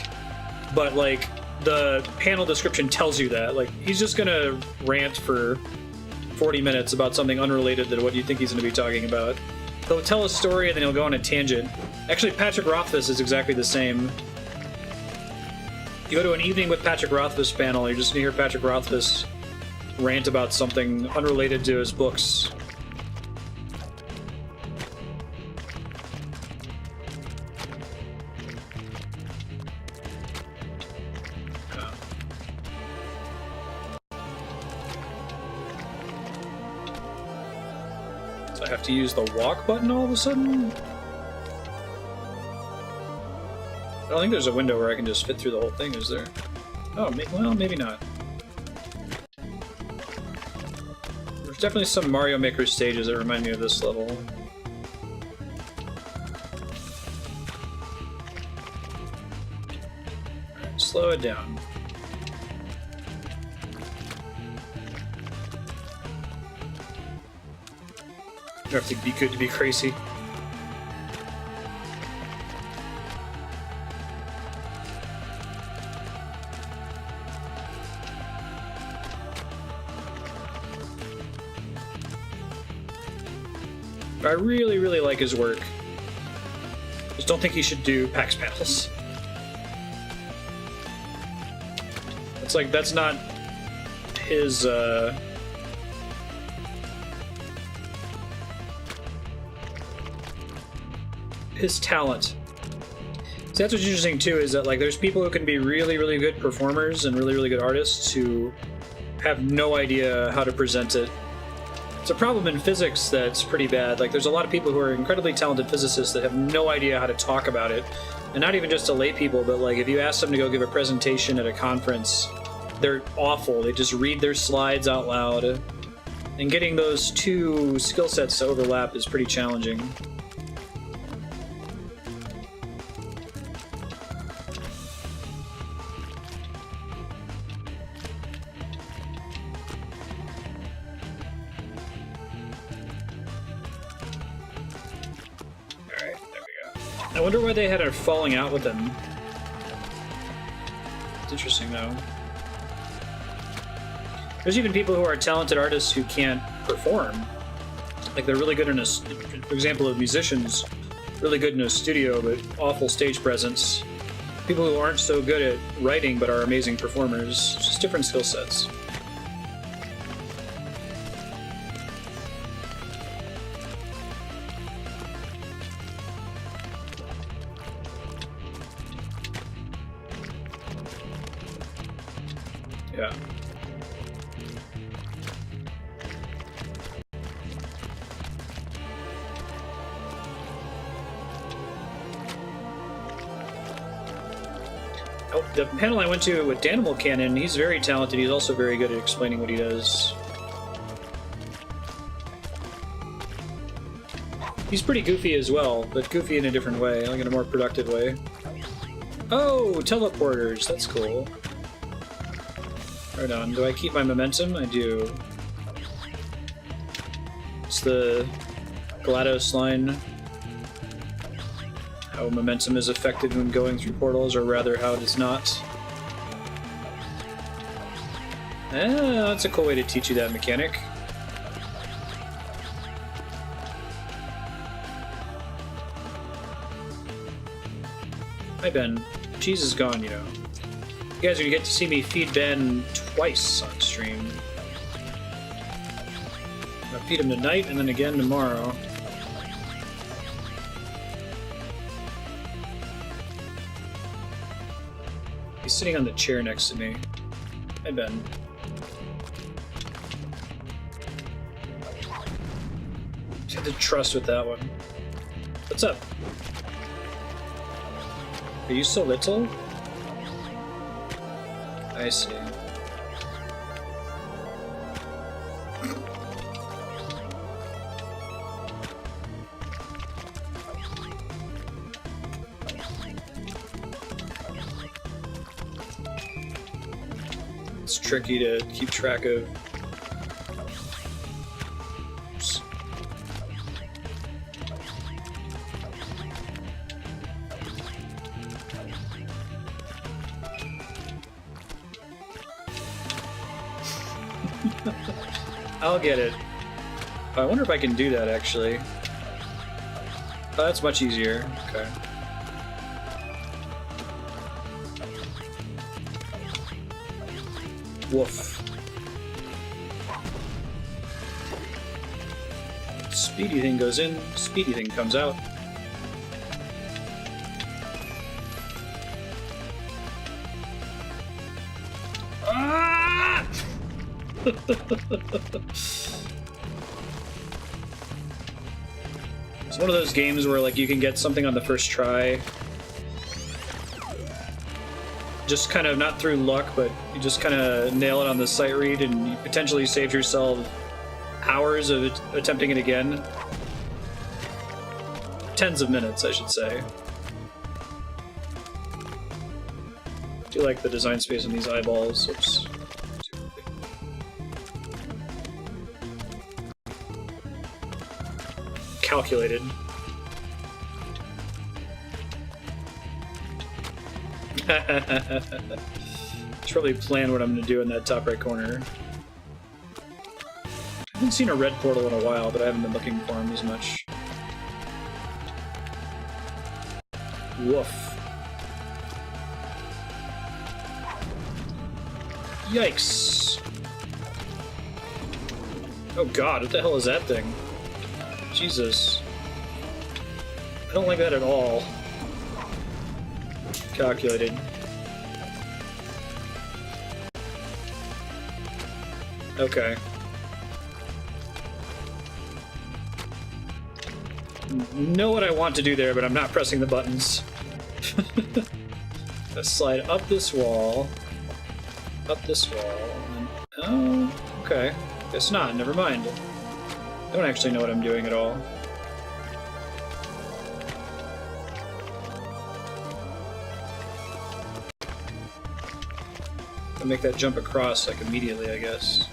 but like the panel description tells you that. Like he's just gonna rant for 40 minutes about something unrelated to what you think he's gonna be talking about. He'll tell a story and then he'll go on a tangent. Actually, Patrick Rothfuss is exactly the same. You go to an Evening with Patrick Rothfuss panel, you're just gonna hear Patrick Rothfuss rant about something unrelated to his books. So I have to use the walk button all of a sudden? I don't think there's a window where I can just fit through the whole thing, is there? Oh, well, maybe not. There's definitely some Mario Maker stages that remind me of this level. Slow it down. You have to be good to be crazy. I really, really like his work. Just don't think he should do PAX panels. It's like, that's not his, his talent. So that's what's interesting too, is that like there's people who can be really, really good performers and really, really good artists who have no idea how to present it. It's a problem in physics that's pretty bad. Like there's a lot of people who are incredibly talented physicists that have no idea how to talk about it. And not even just to lay people, but like if you ask them to go give a presentation at a conference, they're awful. They just read their slides out loud. And getting those two skill sets to overlap is pretty challenging. I wonder why they had a falling out with them. It's interesting, though. There's even people who are talented artists who can't perform. Like, they're really good in a... For example, of musicians, really good in a studio, but awful stage presence. People who aren't so good at writing, but are amazing performers. Just different skill sets. Yeah. Oh, the panel I went to with Danimal Cannon, he's very talented. He's also very good at explaining what he does. He's pretty goofy as well, but goofy in a different way, like in a more productive way. Oh, teleporters, that's cool. Right on. Do I keep my momentum? I do. It's the GLaDOS line. How momentum is affected when going through portals, or rather how it is not. That's a cool way to teach you that mechanic. Hi, Ben. Cheese is gone, you know. You guys are gonna get to see me feed Ben twice on stream. I'm gonna feed him tonight and then again tomorrow. He's sitting on the chair next to me. Hi, Ben. Just had to trust with that one. What's up? Are you so little? I see. It's tricky to keep track of. Oops. I'll get it. I wonder if I can do that, actually. Oh, that's much easier. Okay. Woof. Speedy thing goes in, speedy thing comes out. Ah! It's one of those games where like you can get something on the first try. Just kind of, not through luck, but you just kind of nail it on the sight read and you potentially save yourself hours of attempting it again. Tens of minutes, I should say. I do like the design space on these eyeballs. Oops. Calculated. Should probably plan what I'm going to do in that top right corner. I haven't seen a red portal in a while, but I haven't been looking for him as much. Woof. Yikes. Oh god, what the hell is that thing? Jesus. I don't like that at all. Calculated. Okay. Know what I want to do there, but I'm not pressing the buttons. Let's slide up this wall. Up this wall. And then, oh, okay. Guess not. Never mind. I don't actually know what I'm doing at all. I'll make that jump across like immediately, I guess.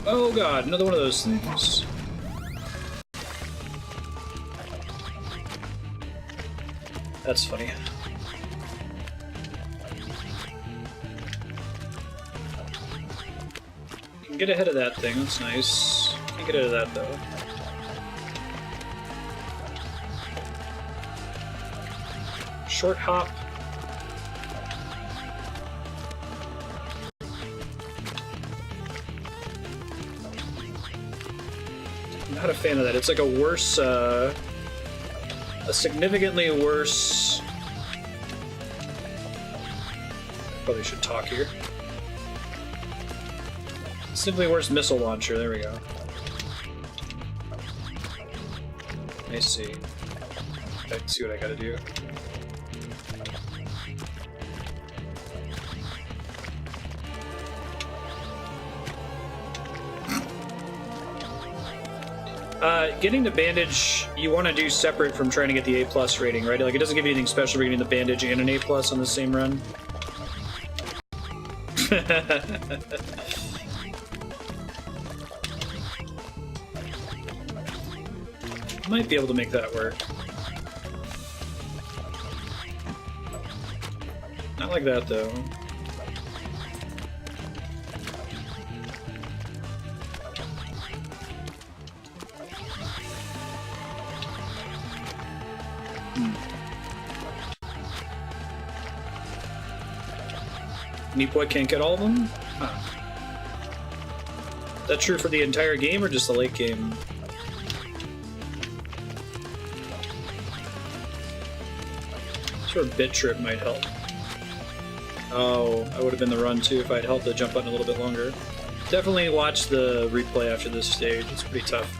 Oh god, another one of those things. That's funny. Can get ahead of that thing, that's nice. Can't get ahead of that though. Short hop. Not a fan of that. It's like a worse, a significantly worse. Probably should talk here. Simply worse missile launcher. There we go. I see. I see what I gotta do. Getting the bandage, you want to do separate from trying to get the A+ rating, right? Like, it doesn't give you anything special for getting the bandage and an A+ on the same run. Might be able to make that work. Not like that, though. Meat Boy can't get all of them? Huh. Is that true for the entire game or just the late game? Sort of bit trip might help. Oh, I would have been the run too if I'd held the jump button a little bit longer. Definitely watch the replay after this stage, it's pretty tough.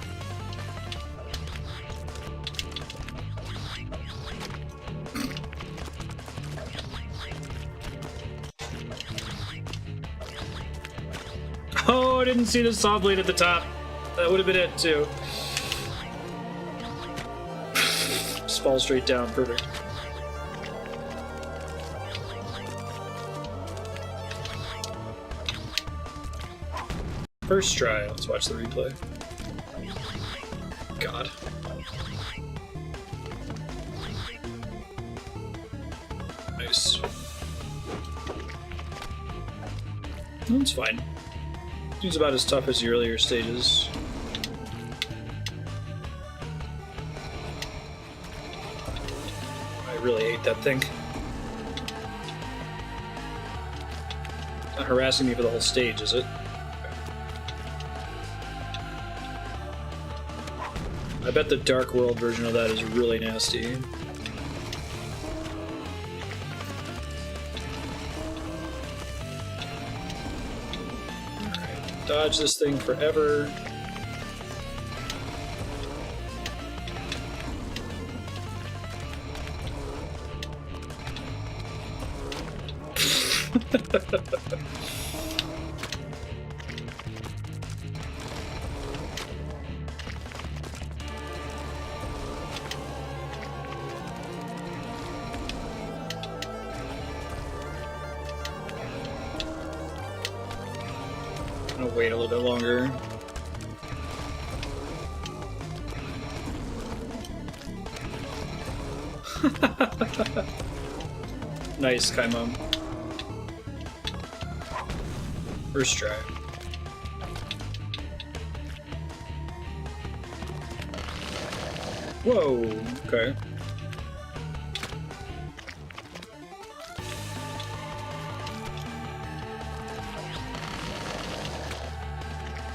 Oh, I didn't see the saw blade at the top. That would have been it, too. Just fall straight down. Perfect. First try. Let's watch the replay. God. Nice. That's fine. It's about as tough as the earlier stages. I really hate that thing. Not harassing me for the whole stage, is it? I bet the Dark World version of that is really nasty. Dodge this thing forever. wait a little bit longer. Nice, Kaimom. First try. Whoa, okay.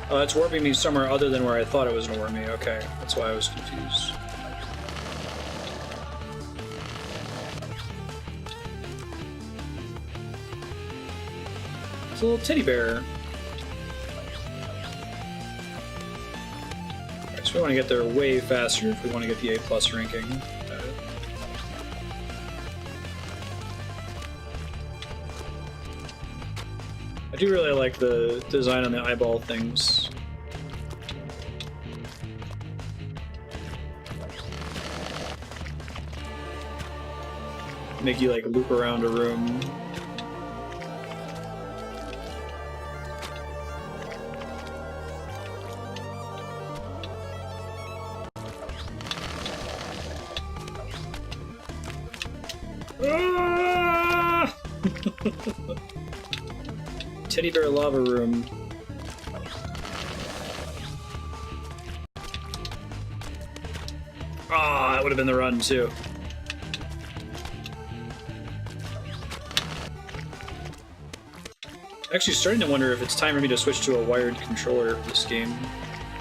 Oh, it's warping me somewhere other than where I thought it was gonna warp me. Okay, that's why I was confused. It's a little teddy bear. Alright, so we want to get there way faster if we want to get the A+ ranking. I do really like the design on the eyeball things. Make you like loop around a room. Ah! Teddy bear lava room. Ah, that would have been the run too. Actually starting to wonder if it's time for me to switch to a wired controller for this game.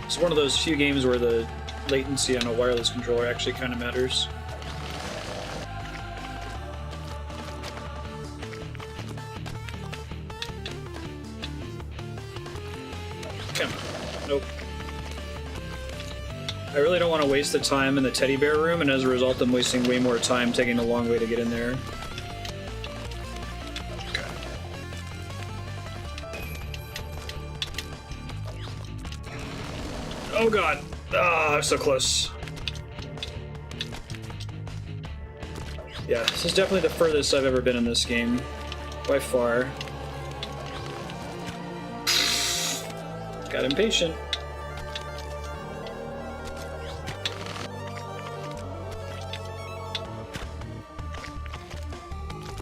It's one of those few games where the latency on a wireless controller actually kind of matters. Come on. Nope. I really don't want to waste the time in the teddy bear room, and as a result I'm wasting way more time taking a long way to get in there. Oh god! Ah, so close. Yeah, this is definitely the furthest I've ever been in this game. By far. Got impatient.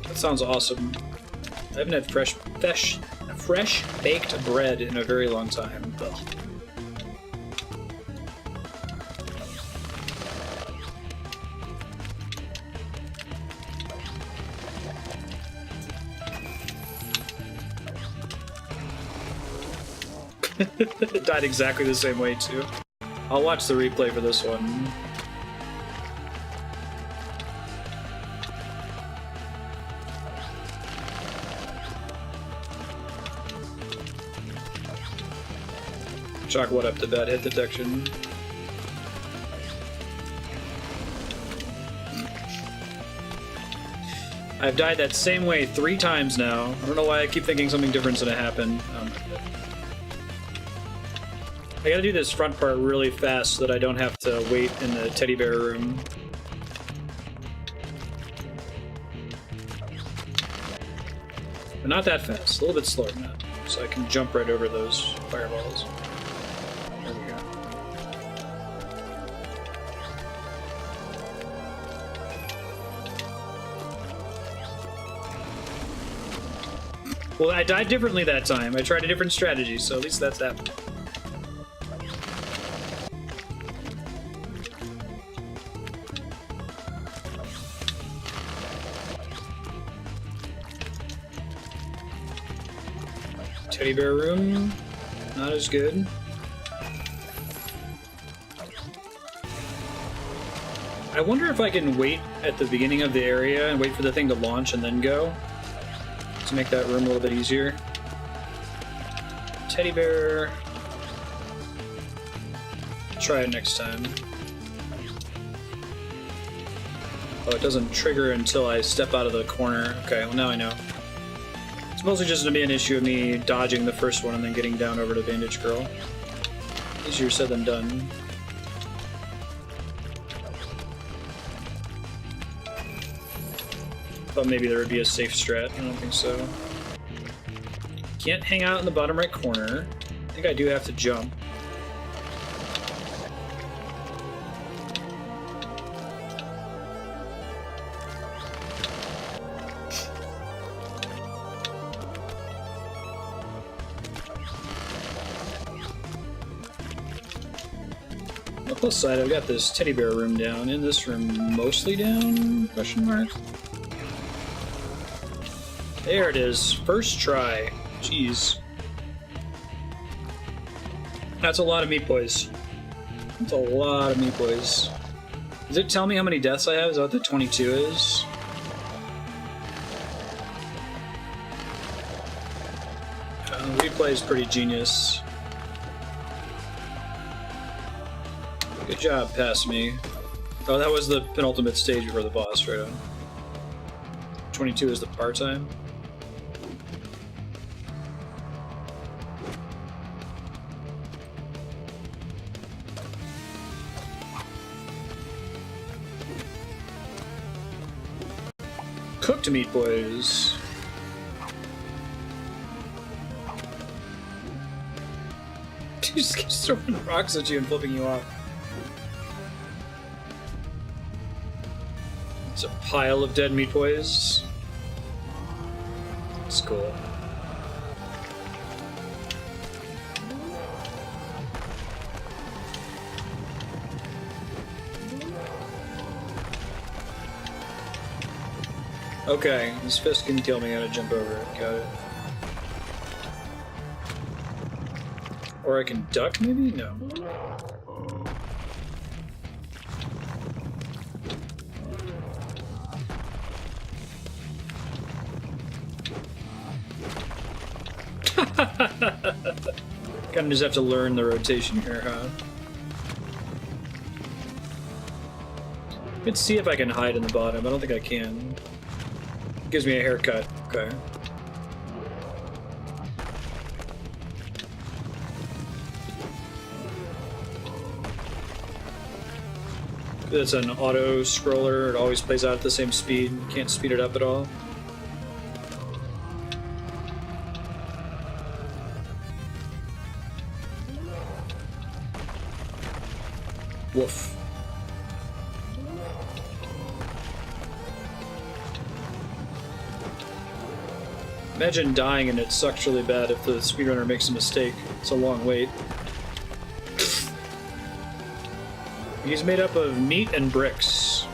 That sounds awesome. I haven't had fresh baked bread in a very long time. Ugh. It died exactly the same way, too. I'll watch the replay for this one. Chalk what up to bad hit detection. I've died that same way 3 times now. I don't know why I keep thinking something different's gonna happen. I gotta do this front part really fast so that I don't have to wait in the teddy bear room. But not that fast, a little bit slower than that, so I can jump right over those fireballs. There we go. Well, I died differently that time. I tried a different strategy, so at least that's that. Teddy bear room, not as good. I wonder if I can wait at the beginning of the area and wait for the thing to launch and then go to make that room a little bit easier. Teddy bear. Try it next time. Oh, it doesn't trigger until I step out of the corner. Okay, well now I know. It's mostly just going to be an issue of me dodging the first one and then getting down over to Bandage Girl. Easier said than done. Thought maybe there would be a safe strat. I don't think so. Can't hang out in the bottom right corner. think I do have to jump. On the plus side, I've got this teddy bear room down. In this room, mostly down? Question mark. There it is. First try. Jeez. That's a lot of Meat Boys. That's a lot of Meat Boys. Does it tell me how many deaths I have? Is that what the 22 is? Replay is pretty genius. Good job, pass me. Oh, that was the penultimate stage before the boss, right on. 22 is the par time. Cooked Meat Boys. He just keeps throwing rocks at you and flipping you off. It's a pile of dead Meat Boys. It's cool. Okay, this fist can kill me, I gotta jump over it, got it. Or I can duck, maybe? No. Kinda just have to learn the rotation here, huh? Let's see if I can hide in the bottom. I don't think I can. Gives me a haircut. Okay. It's an auto scroller. It always plays out at the same speed. You can't speed it up at all. Woof. Imagine dying and it sucks really bad if the speedrunner makes a mistake. It's a long wait. He's made up of meat and bricks.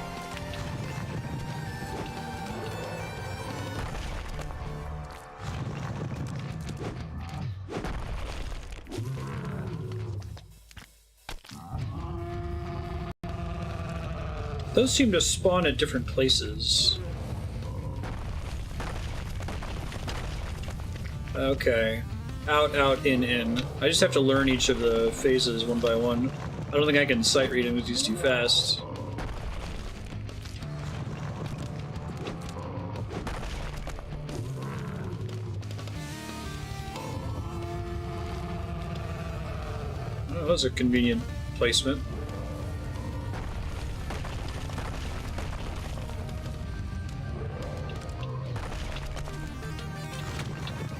Those seem to spawn at different places. Okay. Out, out, in. I just have to learn each of the phases one by one. I don't think I can sight read him because he's too fast. Oh, that was a convenient placement.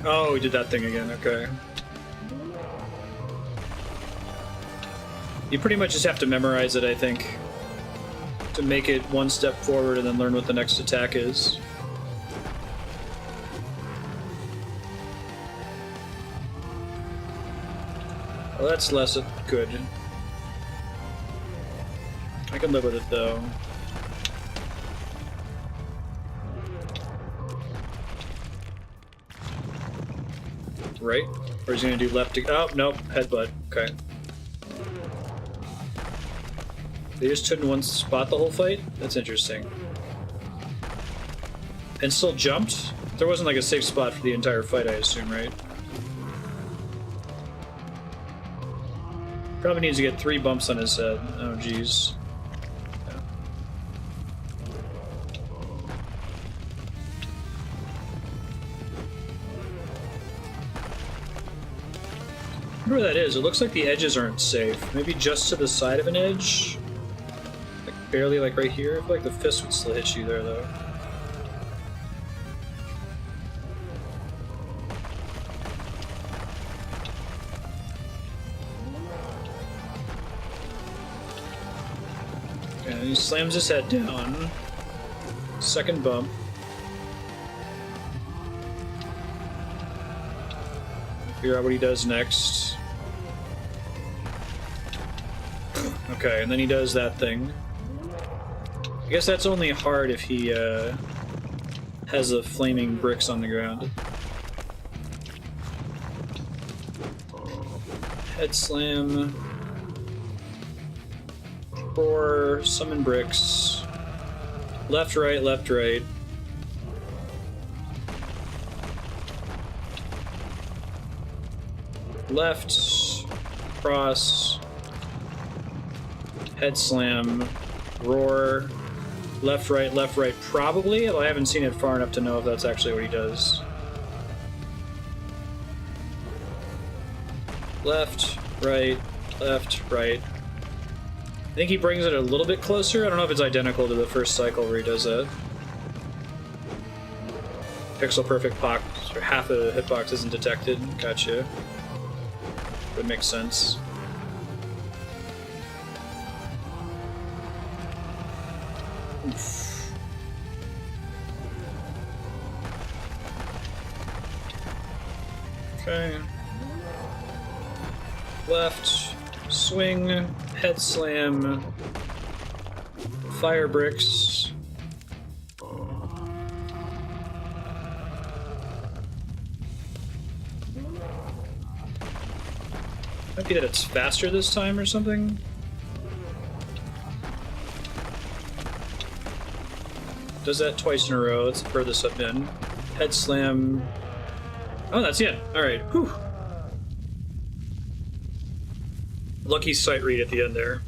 Oh, we did that thing again, okay. You pretty much just have to memorize it, I think, to make it one step forward and then learn what the next attack is. Well, that's less good. I can live with it, though. Right? Or is he gonna do left to... Oh, nope. Headbutt. Okay. They just stood in one spot the whole fight? That's interesting. And still jumped? There wasn't like a safe spot for the entire fight, I assume, right? Probably needs to get 3 bumps on his head. Oh, jeez. I wonder where that is. It looks like the edges aren't safe. Maybe just to the side of an edge? Like barely like right here? I feel like the fist would still hit you there though. he slams his head down. Second bump. Figure out what he does next. Okay, and then he does that thing. I guess that's only hard if he has the flaming bricks on the ground. Head slam. Roar, summon bricks. Left, right, left, right. Left, cross, head slam, roar, left, right, probably, although I haven't seen it far enough to know if that's actually what he does. Left, right, left, right. I think he brings it a little bit closer. I don't know if it's identical to the first cycle where he does that. Pixel perfect box, or half a hitbox isn't detected. Gotcha. Would make sense. Oof. Okay. Left, swing, head slam, fire bricks. Might be that it's faster this time or something. Does that twice in a row. Let's the furthest I've been. Head slam. Oh, that's it. Alright. Whew. Lucky sight read at the end there.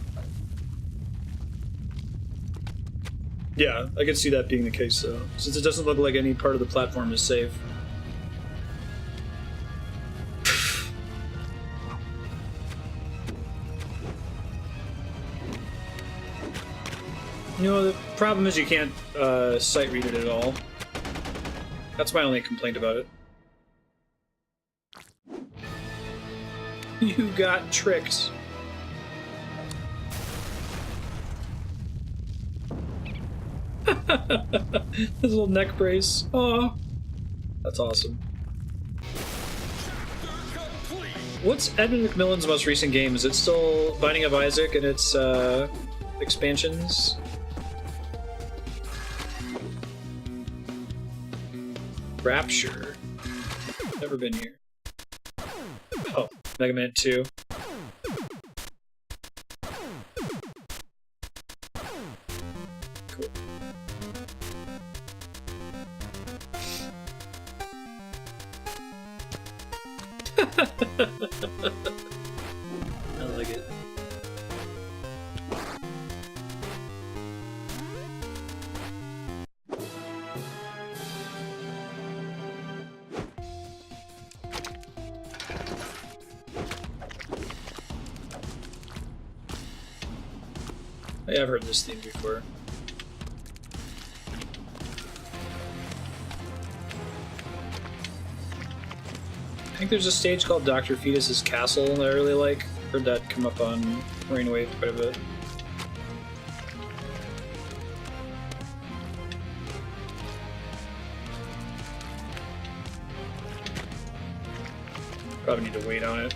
Yeah, I could see that being the case though, since it doesn't look like any part of the platform is safe. You know, the problem is you can't sight read it at all. That's my only complaint about it. You got tricked. This little neck brace. Aw. That's awesome. What's Edmund McMillan's most recent game? Is it still Binding of Isaac and its expansions? Rapture. Never been here. Oh, Mega Man 2. Cool. I like it. Yeah, I've heard this theme before. I think there's a stage called Dr. Fetus's Castle that I really like. Heard that come up on Marine Wave quite a bit. Probably need to wait on it.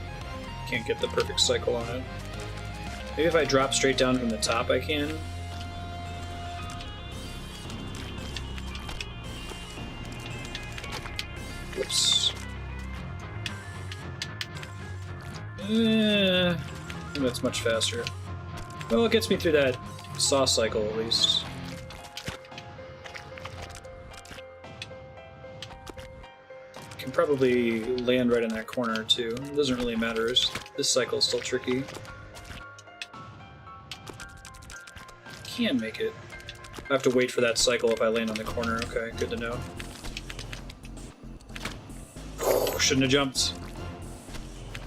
Can't get the perfect cycle on it. Maybe if I drop straight down from the top I can. Whoops. I think that's much faster. Well, it gets me through that saw cycle at least. Can probably land right in that corner too. It doesn't really matter. This cycle is still tricky. Can make it. I have to wait for that cycle if I land on the corner. Okay, good to know. Oh, shouldn't have jumped.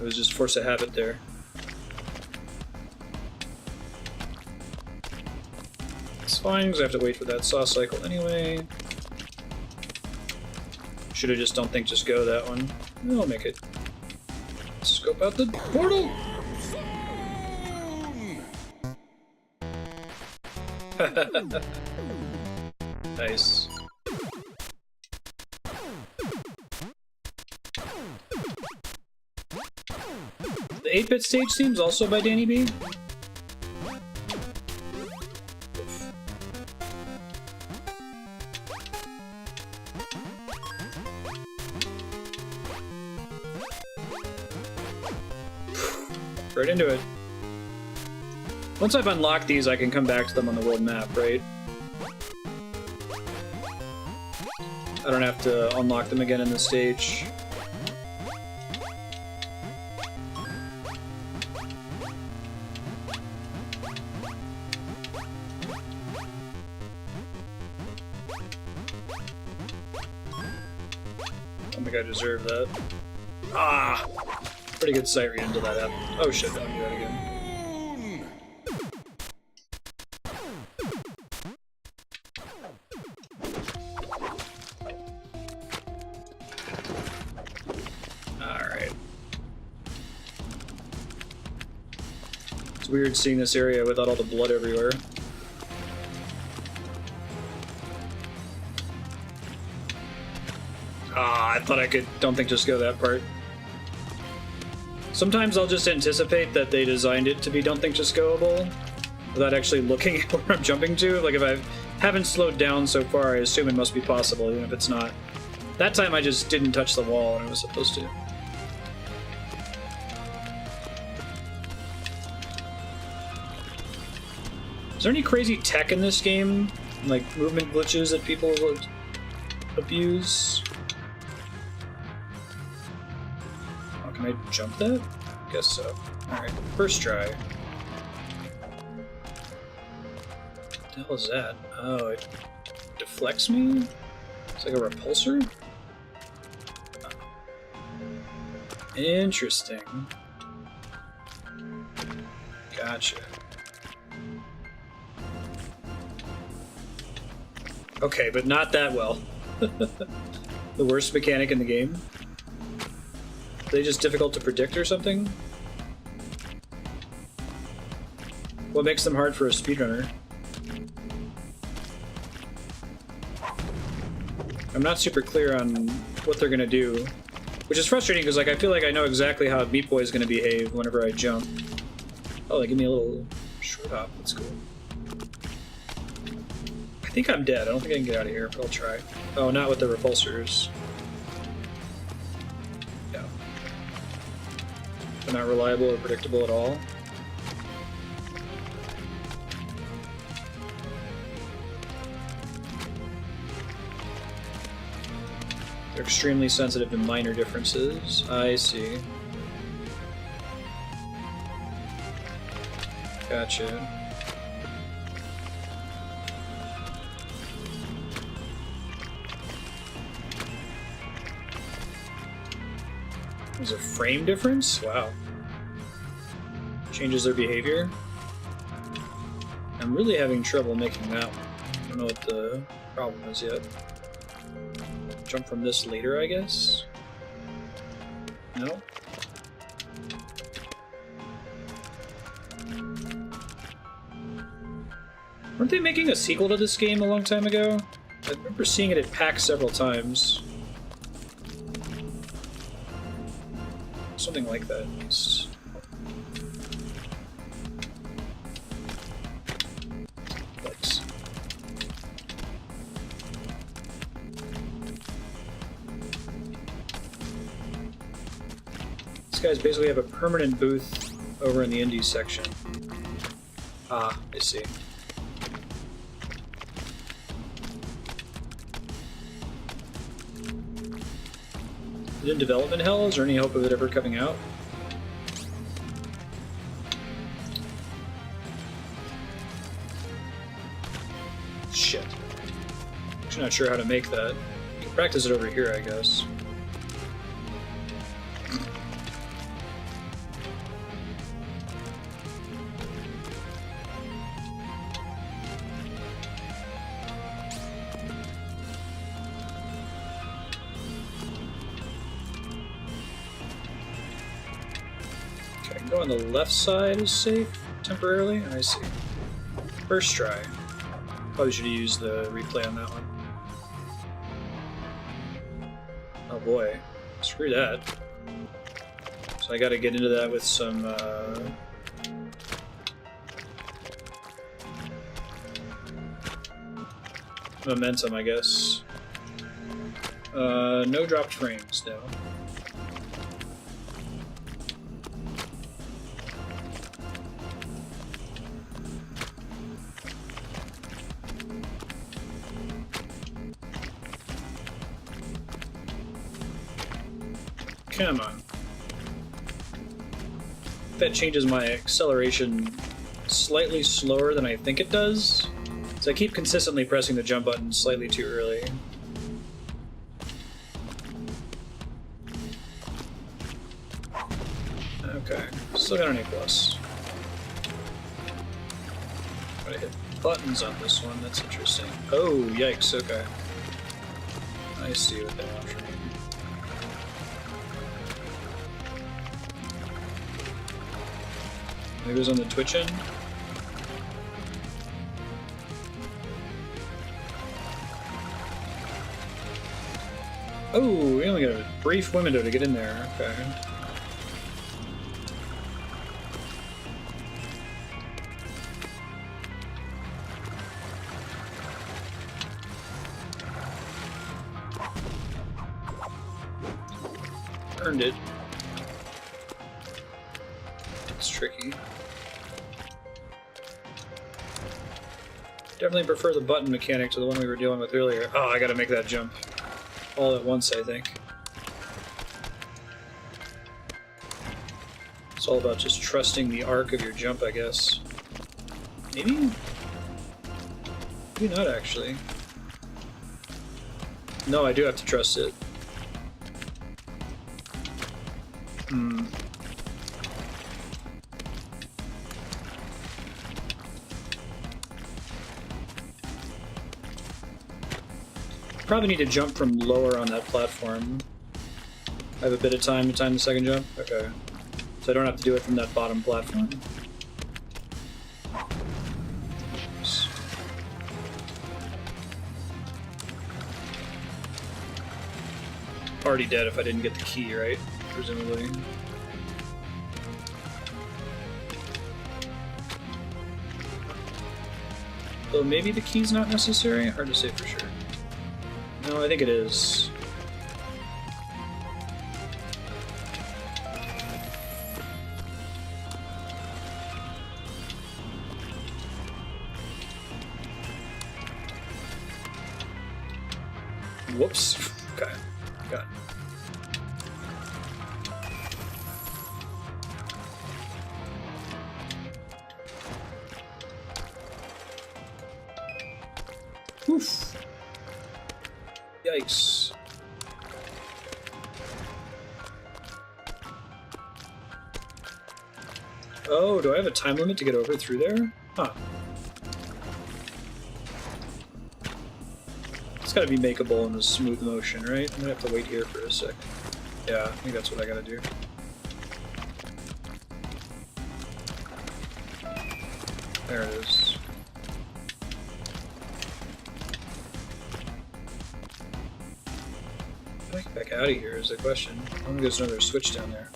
It was just force of habit there. It's fine, because I have to wait for that saw cycle anyway. Should have just don't think, just go that one. I'll make it. Scope out the portal! Nice. The 8-bit stage theme's also by Danny B. Right into it. Once I've unlocked these, I can come back to them on the world map, right? I don't have to unlock them again in the stage. I don't think I deserve that. Ah! Pretty good sight read until that happened. Oh shit, don't do that again. Alright. It's weird seeing this area without all the blood everywhere. Ah, I thought I could, don't think just go that part. Sometimes I'll just anticipate that they designed it to be don't think just goable without actually looking at where I'm jumping to. Like if I haven't slowed down so far, I assume it must be possible, even if it's not. That time I just didn't touch the wall when I was supposed to. Is there any crazy tech in this game? Like movement glitches that people would abuse? Can I jump that? Guess so. Alright, first try. What the hell is that? Oh, it deflects me? It's like a repulsor? Oh. Interesting. Gotcha. Okay, but not that well. The worst mechanic in the game? Are they just difficult to predict or something? What makes them hard for a speedrunner? I'm not super clear on what they're gonna do, which is frustrating because like I feel like I know exactly how Meat Boy is gonna behave whenever I jump. Oh, they give me a little short hop. That's cool. I think I'm dead. I don't think I can get out of here, but I'll try. Oh, not with the repulsors. They're not reliable or predictable at all. They're extremely sensitive to minor differences. I see. Gotcha. There's a frame difference? Wow. Changes their behavior? I'm really having trouble making that one. I don't know what the problem is yet. Jump from this later, I guess? No? Weren't they making a sequel to this game a long time ago? I remember seeing it at PAX several times. Something like that. Thanks. These guys basically have a permanent booth over in the indie section. Ah, I see. Is it in development hell? Is there any hope of it ever coming out? Shit. Actually not sure how to make that. You can practice it over here, I guess. On the left side is safe temporarily. I see. First try. Probably should have used the replay on that one. Oh boy. Screw that. So I gotta get into that with some, momentum, I guess. No dropped frames, no. Come on. That changes my acceleration slightly slower than I think it does. So I keep consistently pressing the jump button slightly too early. Okay, still got an A+. Gotta hit buttons on this one, that's interesting. Oh, yikes, okay. I see what they want from me. It goes on the Twitch end. Oh, we only got a brief window to get in there. Okay. Earned it. It's tricky. Definitely prefer the button mechanic to the one we were dealing with earlier. Oh, I gotta make that jump all at once, I think. It's all about just trusting the arc of your jump, I guess. Maybe? Maybe not, actually. No, I do have to trust it. Probably need to jump from lower on that platform. I have a bit of time to time the second jump? Okay. So I don't have to do it from that bottom platform. Already dead if I didn't get the key, right? Presumably. Though maybe the key's not necessary? Hard to say for sure. No, I think it is. Whoops. Okay. Got it. Oof. Yikes. Oh, do I have a time limit to get over through there? Huh. It's gotta be makeable in a smooth motion, right? I'm gonna have to wait here for a sec. Yeah, I think that's what I gotta do. There it is. How do I get back out of here is the question. I think there's another switch down there.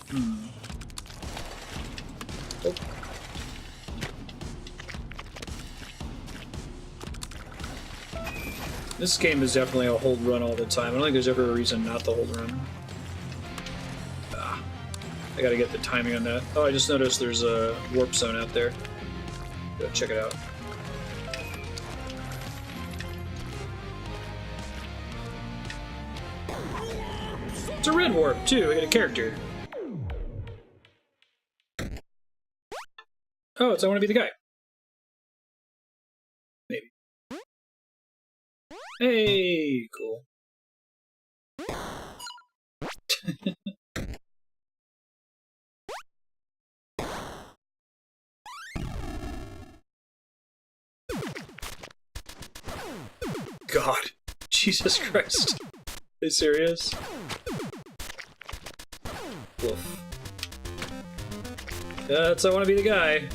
Oh. This game is definitely a hold run all the time. I don't think there's ever a reason not to hold run. Ah, I gotta get the timing on that. Oh, I just noticed there's a warp zone out there. Go check it out. It's a red warp, too. I get a character. Oh, it's I Want to Be the Guy. Maybe. Hey, cool. God. Jesus Christ. Are you serious? Woof. That's I Want to Be the Guy.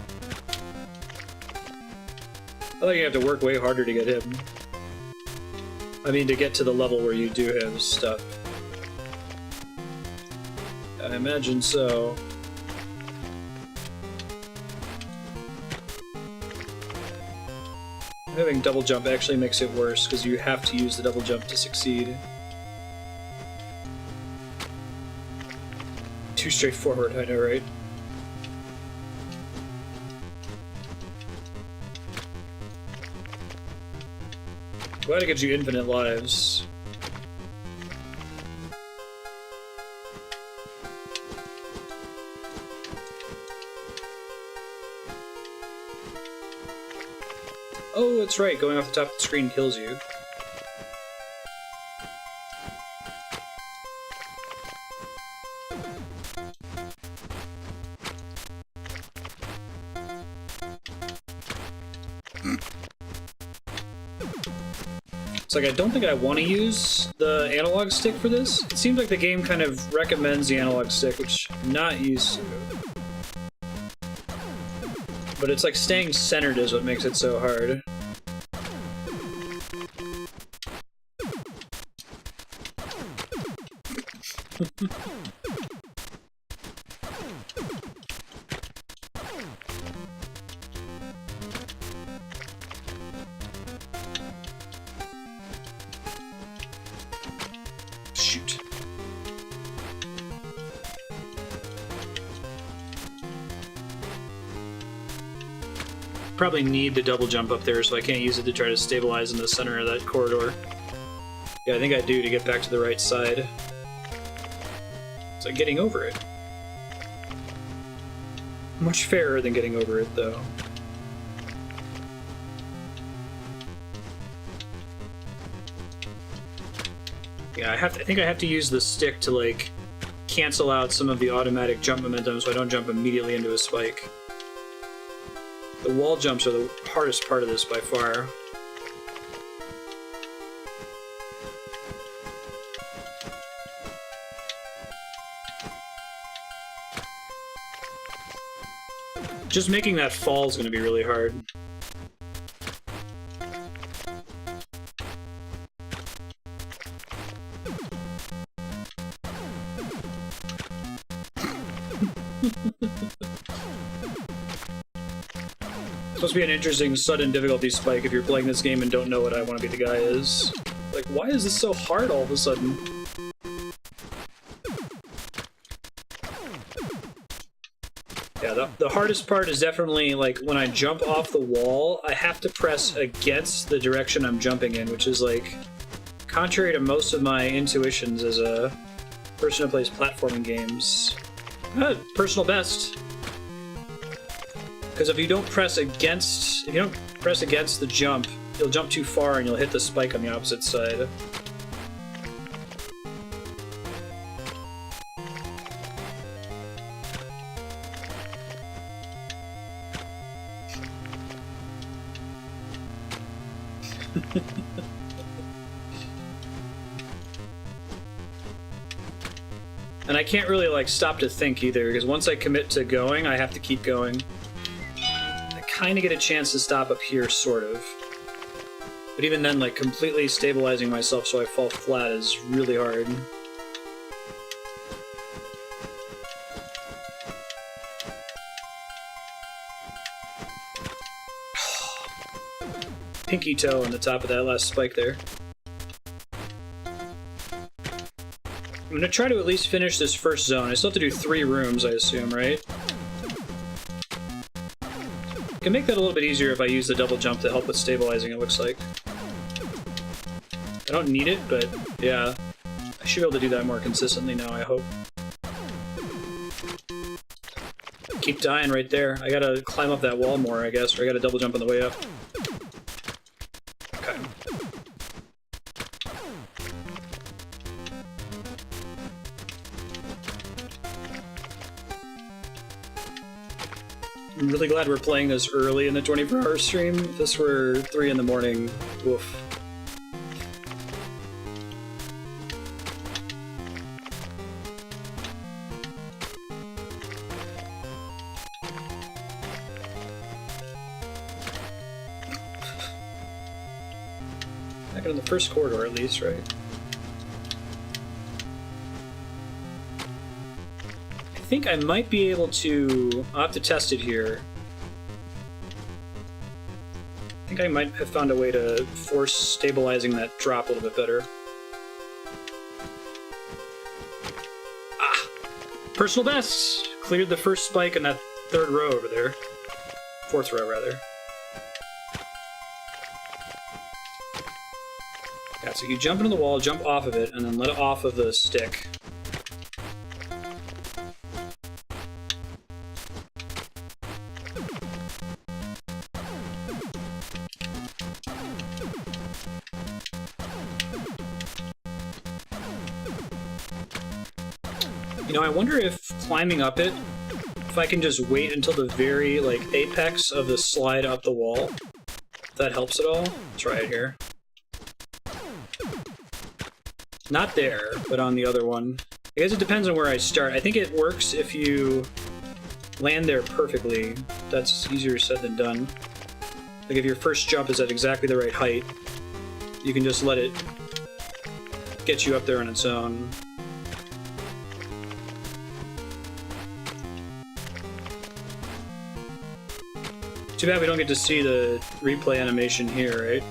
I think you have to work way harder to get him. I mean, to get to the level where you do have stuff. I imagine so. Having double jump actually makes it worse, because you have to use the double jump to succeed. Too straightforward, I know, right? Glad it gives you infinite lives. Oh, that's right, going off the top of the screen kills you. It's like, I don't think I want to use the analog stick for this. It seems like the game kind of recommends the analog stick, which I'm not used to. But it's like staying centered is what makes it so hard. Shoot. Probably need the double jump up there, so I can't use it to try to stabilize in the center of that corridor. Yeah, I think I do to get back to the right side. It's like getting over it. Much fairer than getting over it, though. Yeah, I think I have to use the stick to, like, cancel out some of the automatic jump momentum so I don't jump immediately into a spike. The wall jumps are the hardest part of this by far. Just making that fall is going to be really hard. It's supposed to be an interesting sudden difficulty spike if you're playing this game and don't know what I Want to Be the Guy is. Like, why is this so hard all of a sudden? Yeah, the hardest part is definitely, like, when I jump off the wall, I have to press against the direction I'm jumping in, which is, like, contrary to most of my intuitions as a person who plays platforming games. Personal best. Because if you don't press against the jump, you'll jump too far and you'll hit the spike on the opposite side. And I can't really, like, stop to think either, because once I commit to going, I have to keep going. I kind of get a chance to stop up here, sort of. But even then, like, completely stabilizing myself so I fall flat is really hard. Pinky toe on the top of that last spike there. I'm gonna try to at least finish this first zone. I still have to do 3 rooms, I assume, right? I can make that a little bit easier if I use the double jump to help with stabilizing, it looks like. I don't need it, but yeah. I should be able to do that more consistently now, I hope. Keep dying right there. I gotta climb up that wall more, I guess, or I gotta double jump on the way up. Okay. I'm really glad we're playing this early in the 24-hour stream. If this were 3 in the morning, woof. Back in the first corridor, at least, right? I think I might be able to... I'll have to test it here. I think I might have found a way to force stabilizing that drop a little bit better. Ah! Personal best! Cleared the first spike in that third row over there. Fourth row, rather. Yeah, so you jump into the wall, jump off of it, and then let it off of the stick. You know, I wonder if climbing up it, if I can just wait until the very, like, apex of the slide up the wall. If that helps at all. Try it here. Not there, but on the other one. I guess it depends on where I start. I think it works if you land there perfectly. That's easier said than done. Like if your first jump is at exactly the right height, you can just let it get you up there on its own. Too bad we don't get to see the replay animation here, right?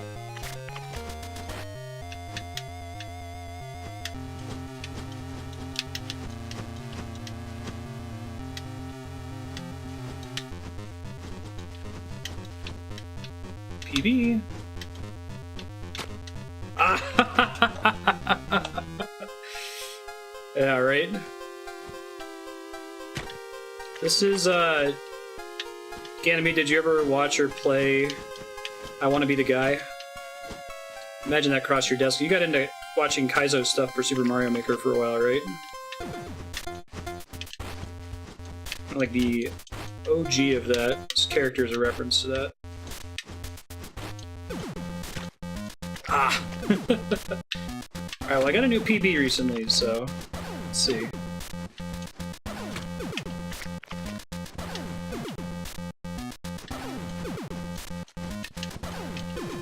PB. Yeah, right. This is Ganymede, did you ever watch or play I Want to Be the Guy? Imagine that crossed your desk. You got into watching Kaizo stuff for Super Mario Maker for a while, right? Like the OG of that. This character is a reference to that. Ah! Alright, well I got a new PB recently, so let's see.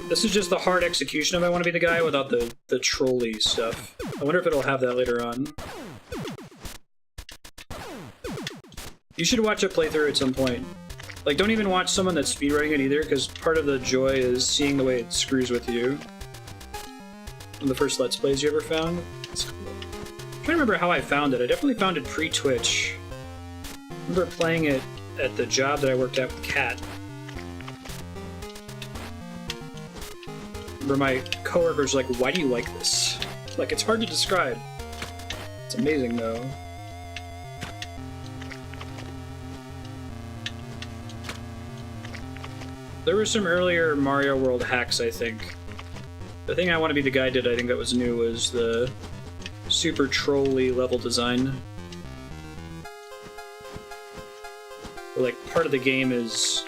This is just the hard execution of I Want to Be the Guy without the trolley stuff. I wonder if it'll have that later on. You should watch a playthrough at some point. Like, don't even watch someone that's speedrunning it either, because part of the joy is seeing the way it screws with you. One of the first Let's Plays you ever found? That's cool. I'm trying to remember how I found it. I definitely found it pre-Twitch. I remember playing it at the job that I worked at with Kat. Remember my coworkers like, why do you like this? Like, it's hard to describe. It's amazing, though. There were some earlier Mario World hacks, I think. The thing I Want to Be the Guy did, I think that was new, was the super trolly level design. Where, like, part of the game is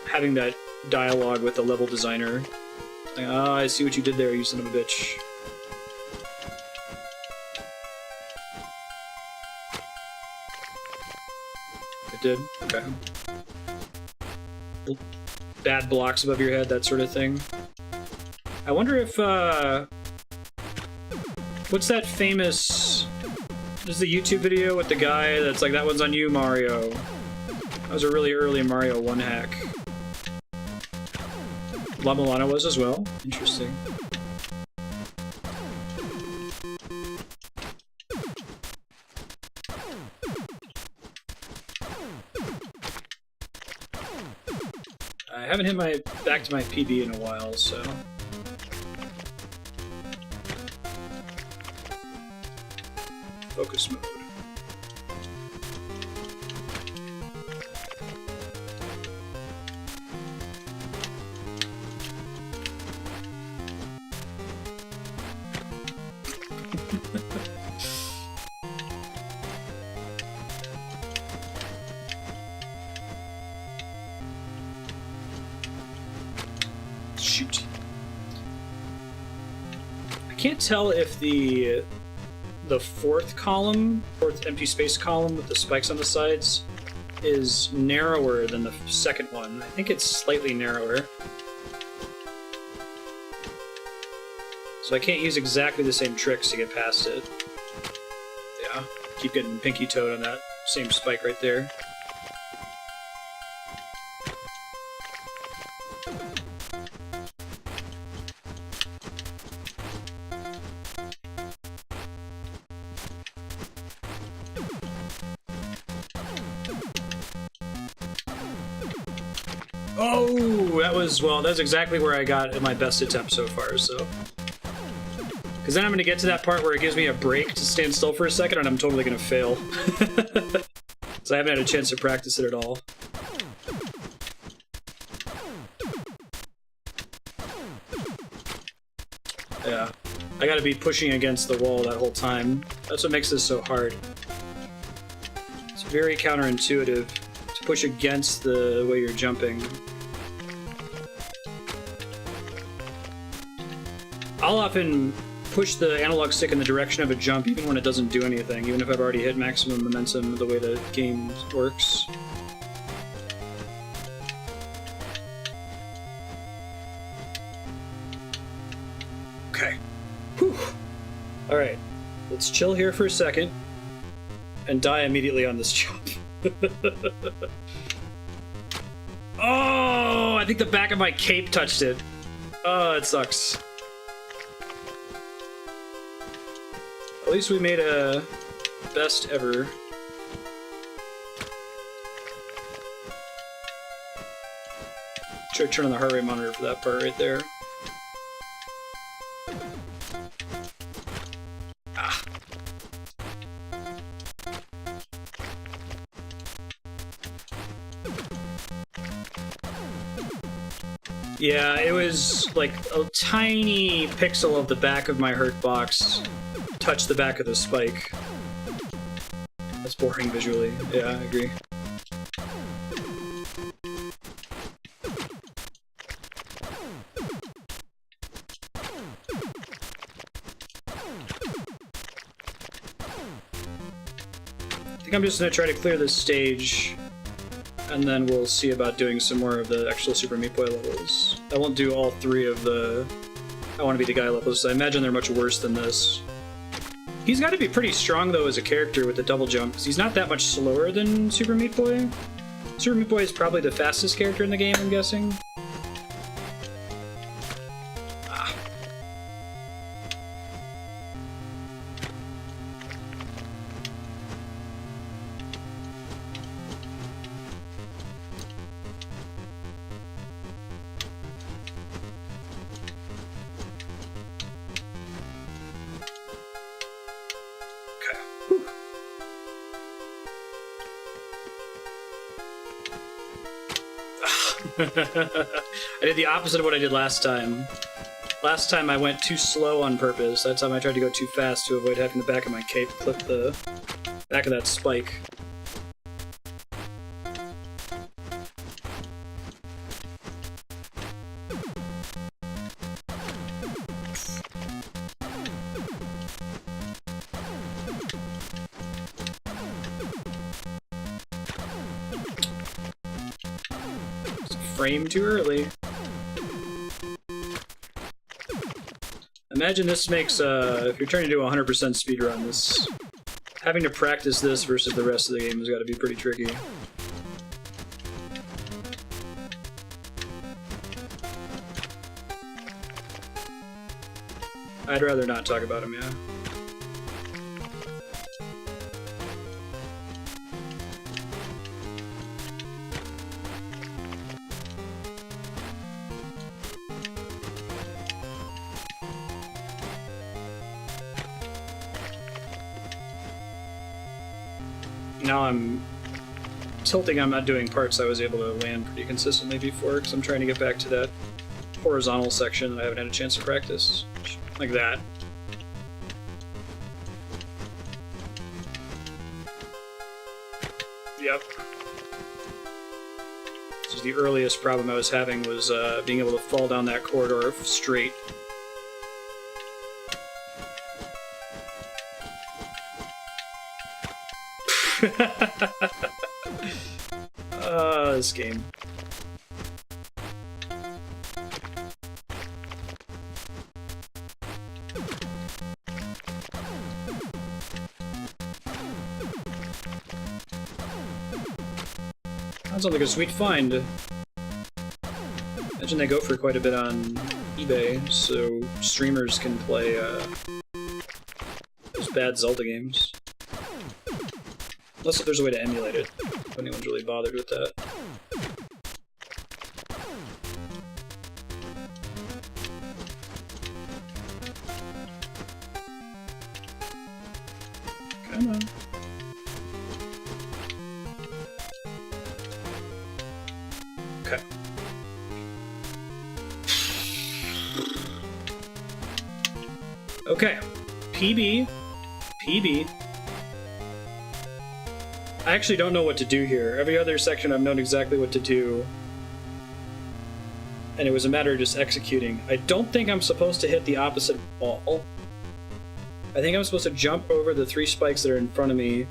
having that dialogue with the level designer. Like, ah, I see what you did there, you son of a bitch. It did? Okay. Bad blocks above your head, that sort of thing. I wonder if, what's that famous... There's the YouTube video with the guy that's like, that one's on you, Mario. That was a really early Mario 1 hack. La Milana was as well. Interesting. I haven't hit my back to my PB in a while, so... Focus mode. Shoot. I can't tell if the fourth empty space column with the spikes on the sides, is narrower than the second one. I think it's slightly narrower. So I can't use exactly the same tricks to get past it. Yeah, keep getting pinky toed on that same spike right there. Oh, that was, well, that's exactly where I got at my best attempt so far, so. Because then I'm going to get to that part where it gives me a break to stand still for a second, and I'm totally going to fail. So I haven't had a chance to practice it at all. Yeah. I gotta be pushing against the wall that whole time. That's what makes this so hard. It's very counterintuitive to push against the way you're jumping. I'll often push the analog stick in the direction of a jump even when it doesn't do anything, even if I've already hit maximum momentum the way the game works. Okay. Whew. Alright. Let's chill here for a second and die immediately on this jump. Oh, I think the back of my cape touched it. Oh, it sucks. At least we made a best ever. Try to turn on the heart rate monitor for that part right there. Ah. Yeah, it was like a tiny pixel of the back of my hurt box touch the back of the spike. That's boring visually. Yeah, I agree. I think I'm just gonna try to clear this stage, and then we'll see about doing some more of the actual Super Meat Boy levels. I won't do all 3 of the I Want to Be the Guy levels, so I imagine they're much worse than this. He's got to be pretty strong, though, as a character with the double jump, because he's not that much slower than Super Meat Boy. Super Meat Boy is probably the fastest character in the game, I'm guessing. Ah. I did the opposite of what I did last time. Last time I went too slow on purpose. That time I tried to go too fast to avoid having the back of my cape clip the back of that spike. Frame too early. Imagine this makes, if you're trying to do a 100% speedrun, this having to practice this versus the rest of the game has got to be pretty tricky. I'd rather not talk about him, yeah. Now I'm tilting, I'm not doing parts I was able to land pretty consistently before, because I'm trying to get back to that horizontal section that I haven't had a chance to practice. Like that. Yep. This is the earliest problem I was having, was being able to fall down that corridor straight. This game. That sounds like a sweet find. Imagine they go for quite a bit on eBay, so streamers can play those bad Zelda games. Unless if there's a way to emulate it, if anyone's really bothered with that. Come on. Okay. Okay. PB. PB. I actually don't know what to do here. Every other section I've known exactly what to do. And it was a matter of just executing. I don't think I'm supposed to hit the opposite wall. I think I'm supposed to jump over the 3 spikes that are in front of me,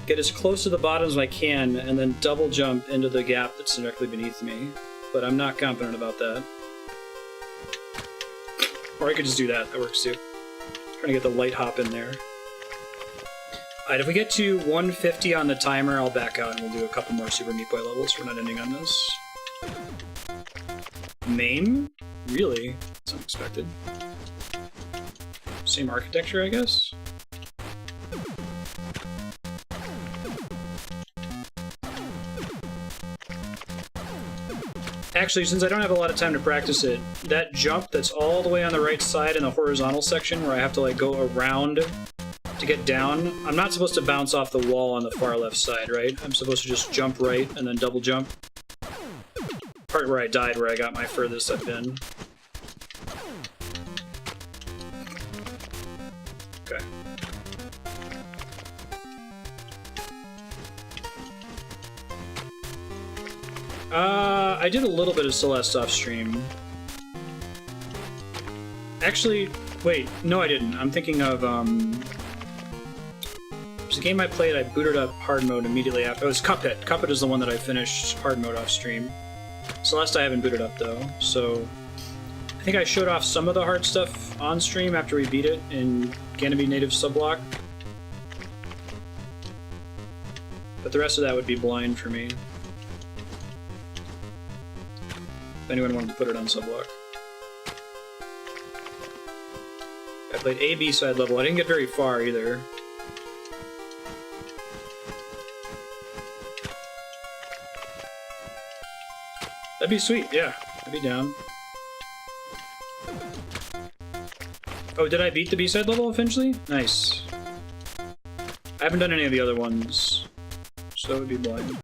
get as close to the bottom as I can, and then double jump into the gap that's directly beneath me. But I'm not confident about that. Or I could just do that. That works too. Trying to get the light hop in there. Alright, if we get to 150 on the timer, I'll back out and we'll do a couple more Super Meat Boy levels. We're not ending on this. Main? Really? That's unexpected. Same architecture, I guess? Actually, since I don't have a lot of time to practice it, that jump that's all the way on the right side in the horizontal section where I have to like go around to get down, I'm not supposed to bounce off the wall on the far left side, right? I'm supposed to just jump right and then double jump. Part where I died, where I got my furthest I've been. Okay. I did a little bit of Celeste off stream. Actually, wait, no I didn't. I'm thinking of, there's a game I played, I booted up hard mode immediately after. Oh, it was Cuphead. Cuphead is the one that I finished hard mode off stream. Celeste I haven't booted up though, so I think I showed off some of the hard stuff on stream after we beat it in Ganymede Native Subblock. But the rest of that would be blind for me. If anyone wanted to put it on Subblock. I played A, B side level. I didn't get very far either. That'd be sweet, yeah. I'd be down. Oh, did I beat the B-side level eventually? Nice. I haven't done any of the other ones, so that would be blind.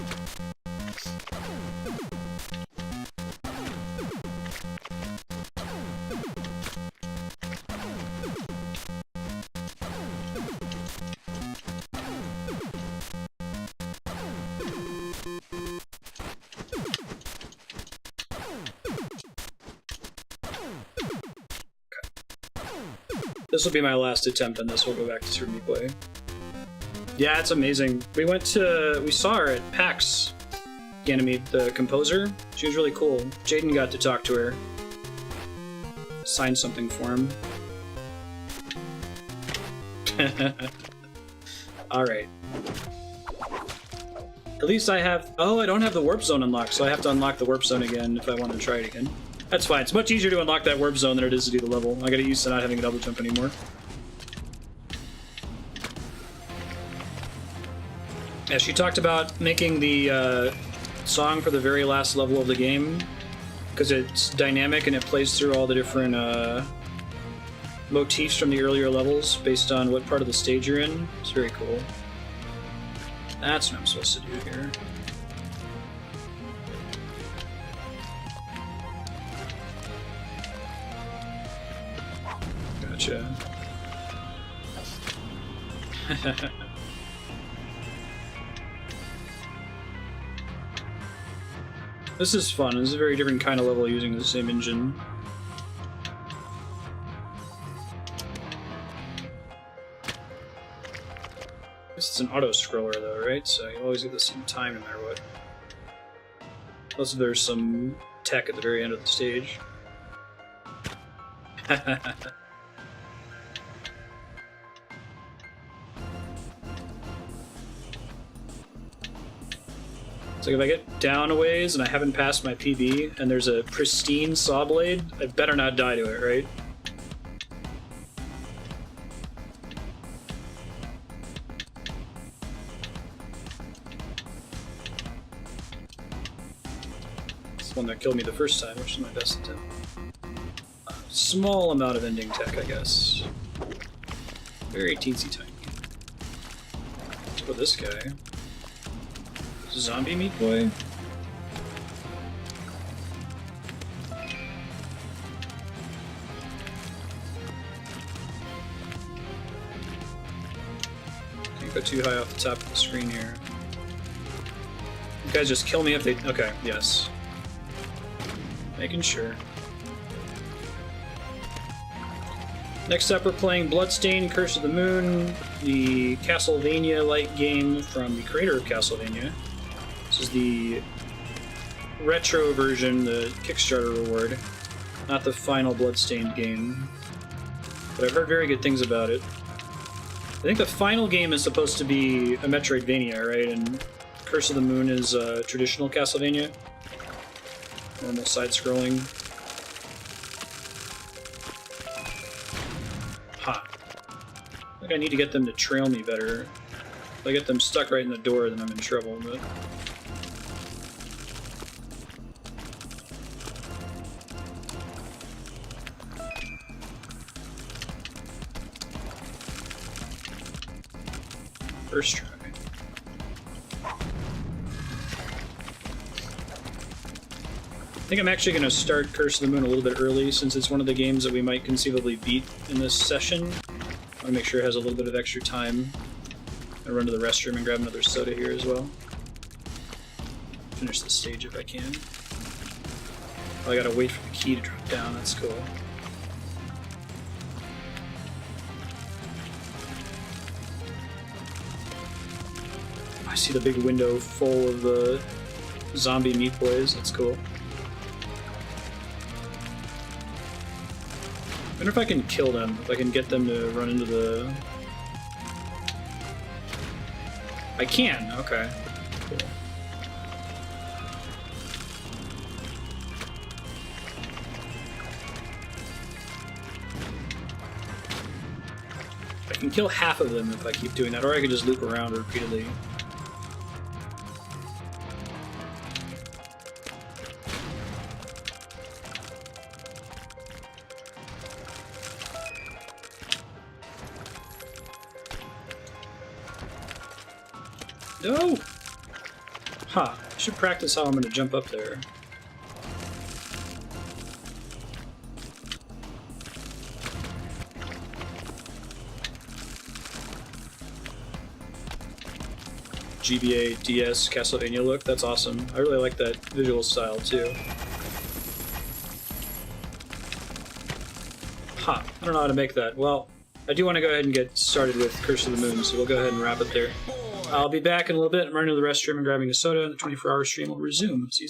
This will be my last attempt on this. We'll go back to Super Meat Boy. Yeah, it's amazing. We saw her at PAX Ganymede, the composer. She was really cool. Jaden got to talk to her. Signed something for him. Alright. At least I have... Oh, I don't have the warp zone unlocked, so I have to unlock the warp zone again if I want to try it again. That's fine. It's much easier to unlock that warp zone than it is to do the level. I gotta used to not having a double jump anymore. Yeah, she talked about making the song for the very last level of the game because it's dynamic and it plays through all the different motifs from the earlier levels based on what part of the stage you're in. It's very cool. That's what I'm supposed to do here. Gotcha. This is fun. This is a very different kind of level using the same engine. This is an auto-scroller though, right? So you always get the same time no matter what. Unless there's some tech at the very end of the stage. It's like if I get down a ways and I haven't passed my PB and there's a pristine saw blade, I better not die to it, right? It's the one that killed me the first time, which is my best attempt. A small amount of ending tech, I guess. Very teensy tiny. Let's go this guy. Zombie meat boy. Can't go too high off the top of the screen here. You guys just kill me if they... Okay, yes. Making sure. Next up, we're playing Bloodstained: Curse of the Moon, the Castlevania-like game from the creator of Castlevania. This is the retro version, the Kickstarter reward, not the final Bloodstained game. But I've heard very good things about it. I think the final game is supposed to be a Metroidvania, right? And Curse of the Moon is traditional Castlevania. Normal side-scrolling. Ha. I think I need to get them to trail me better. If I get them stuck right in the door, then I'm in trouble, but... First try. I think I'm actually going to start Curse of the Moon a little bit early, since it's one of the games that we might conceivably beat in this session. I want to make sure it has a little bit of extra time. I'll run to the restroom and grab another soda here as well. Finish the stage if I can. Oh, I gotta wait for the key to drop down, that's cool. I see the big window full of the zombie meat boys, that's cool. I wonder if I can kill them, if I can get them to run into the... I can, okay. Cool. I can kill half of them if I keep doing that, or I can just loop around repeatedly. No! Huh. I should practice how I'm going to jump up there. GBA DS Castlevania look, that's awesome. I really like that visual style too. Huh. I don't know how to make that. Well, I do want to go ahead and get started with Curse of the Moon, so we'll go ahead and wrap it there. I'll be back in a little bit. I'm running to the restroom and grabbing a soda, and the 24-hour stream will resume. See you soon.